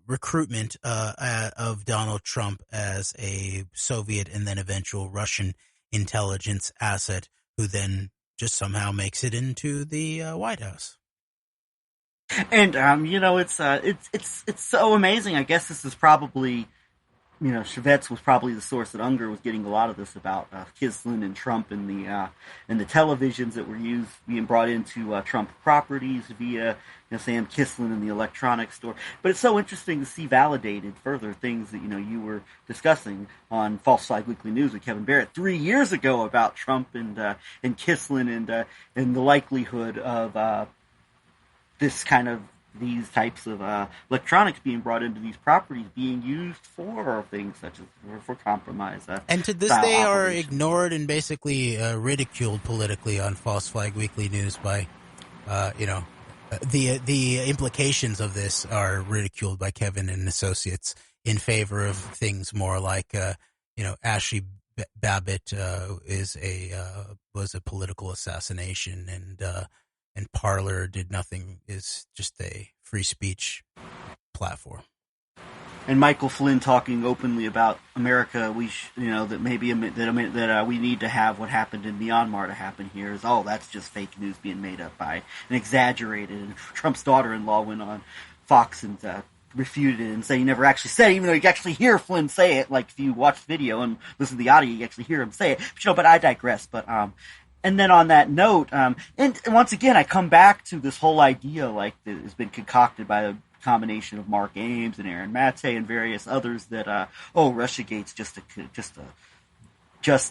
recruitment of Donald Trump as a Soviet and then eventual Russian intelligence asset, who then just somehow makes it into the White House. And it's so amazing. I guess this is probably, Chevette was probably the source that Unger was getting a lot of this about Kislin and Trump and the televisions that were being brought into Trump properties via Sam Kislin and the electronics store. But it's so interesting to see validated further things that you were discussing on False Flag Weekly News with Kevin Barrett 3 years ago about Trump and Kislin and the likelihood of this kind of these types of electronics being brought into these properties being used for things such as for compromise. And to this day are ignored and basically ridiculed politically on False Flag Weekly News by, the implications of this are ridiculed by Kevin and associates in favor of things more like, Ashley Babbitt was a political assassination, and Parler did nothing is just a free speech platform. And Michael Flynn talking openly about America, that maybe that we need to have what happened in Myanmar to happen here. That's just fake news being made up by and exaggerated. And Trump's daughter-in-law went on Fox and refuted it and said he never actually said it, even though you can actually hear Flynn say it. Like if you watch the video and listen to the audio, you actually hear him say it. But I digress. And then on that note, and once again, I come back to this whole idea that has been concocted by a combination of Mark Ames and Aaron Mate and various others that Russiagate's just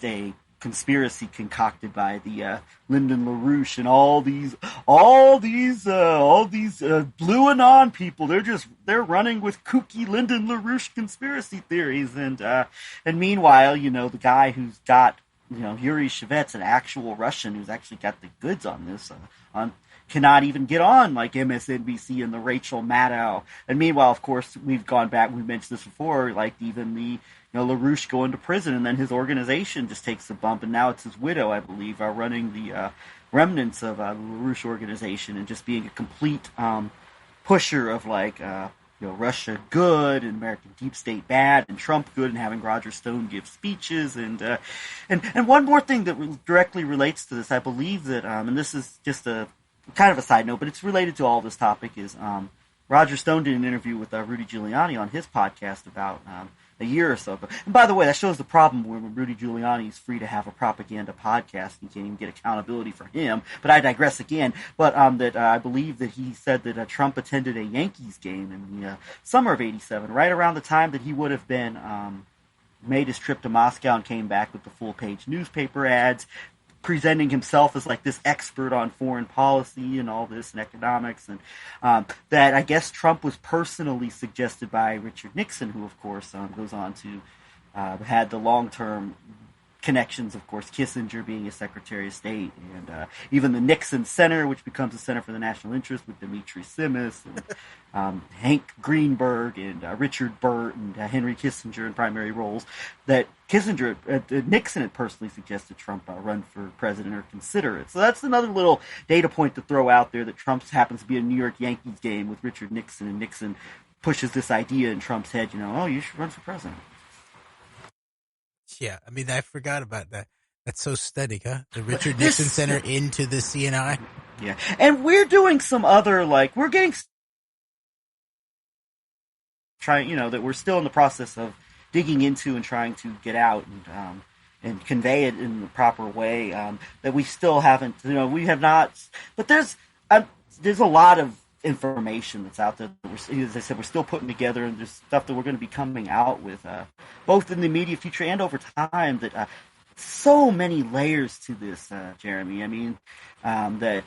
a conspiracy concocted by the Lyndon LaRouche and all these blue anon people. They're running with kooky Lyndon LaRouche conspiracy theories, and meanwhile, the guy who's got Yuri Shevet's an actual Russian who's actually got the goods on this, cannot even get on like MSNBC and the Rachel Maddow. And meanwhile, of course, we've mentioned this before, like even the LaRouche going to prison, and then his organization just takes a bump, and now it's his widow, I believe, running the remnants of the LaRouche organization and just being a complete pusher of Russia good and American deep state bad and Trump good, and having Roger Stone give speeches and one more thing that directly relates to this, I believe that and this is just a kind of a side note, but it's related to all this topic, is Roger Stone did an interview with Rudy Giuliani on his podcast about a year or so ago. And by the way, that shows the problem when Rudy Giuliani is free to have a propaganda podcast. You can't even get accountability for him. But I digress again. But that I believe that he said that Trump attended a Yankees game in the summer of '87, right around the time that he would have been made his trip to Moscow and came back with the full-page newspaper ads, presenting himself as like this expert on foreign policy and all this and economics, and that I guess Trump was personally suggested by Richard Nixon, who of course goes on to had the long-term connections, of course, Kissinger being a Secretary of State, and even the Nixon Center, which becomes the Center for the National Interest with Dimitri Simis and Hank Greenberg and Richard Burt and Henry Kissinger in primary roles, that Nixon had personally suggested Trump run for president or consider it. So that's another little data point to throw out there, that Trump happens to be a New York Yankees game with Richard Nixon, and Nixon pushes this idea in Trump's head, you should run for president. Yeah, I mean, I forgot about that. That's so stunning, huh? The Richard Nixon Center into the CNI. Yeah, and we're doing some other, we're getting that we're still in the process of digging into and trying to get out and convey it in the proper way, that we still haven't, we have not, but there's a lot of information that's out there that as I said, we're still putting together, and there's stuff that we're going to be coming out with, both in the immediate future and over time, that so many layers to this, Jeremy. I mean, that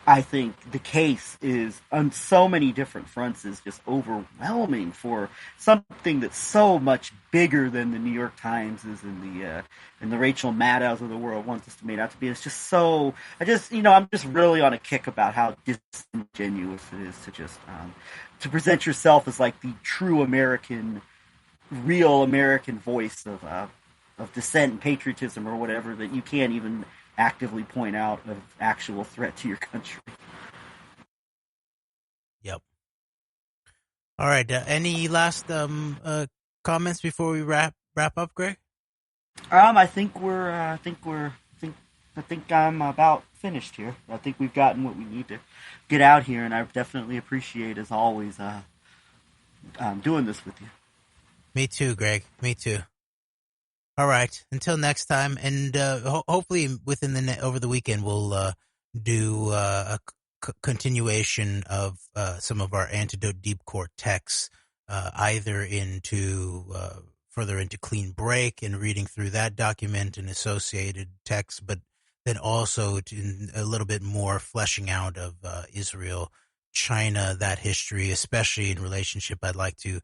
I think the case is on so many different fronts is just overwhelming for something that's so much bigger than the New York Times is and the Rachel Maddows of the world wants us to make it out to be. It's just so, I'm just really on a kick about how disingenuous it is to just to present yourself as like the true American, real American voice of dissent and patriotism or whatever, that you can't even actively point out of actual threat to your country. Yep. All right. Any last comments before we wrap up, Greg? I think I think I'm about finished here. I think we've gotten what we need to get out here, and I definitely appreciate, as always, doing this with you. Me too, Greg. Me too. All right. Until next time, and hopefully within over the weekend we'll do a continuation of some of our Antidote Deep Core texts, either into further into Clean Break and reading through that document and associated texts, but then also to a little bit more fleshing out of Israel, China, that history, especially in relationship. I'd like to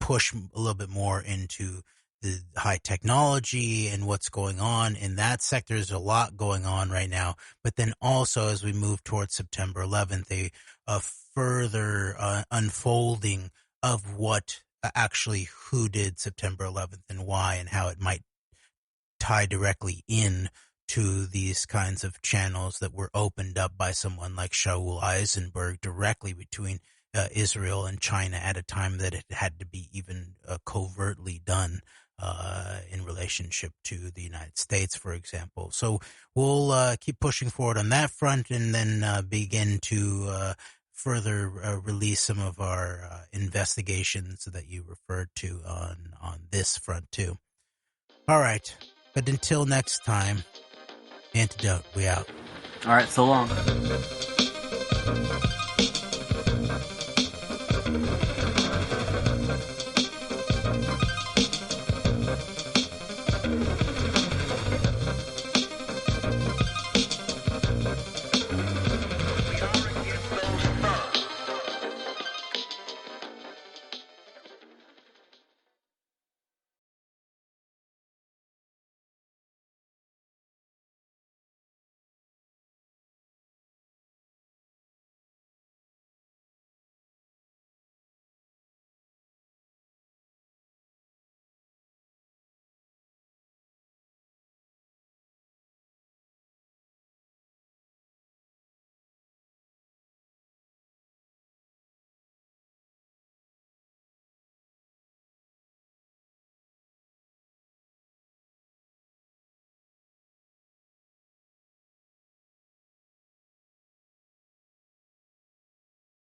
push a little bit more into the high technology and what's going on in that sector. There's a lot going on right now, but then also as we move towards September 11th, a further unfolding of what actually who did September 11th and why, and how it might tie directly in to these kinds of channels that were opened up by someone like Shaul Eisenberg directly between Israel and China at a time that it had to be even covertly done in relationship to the United States, for example. So we'll keep pushing forward on that front, and then begin to further release some of our investigations that you referred to on this front too. All right, but until next time, Antidote, we out. All right, so long.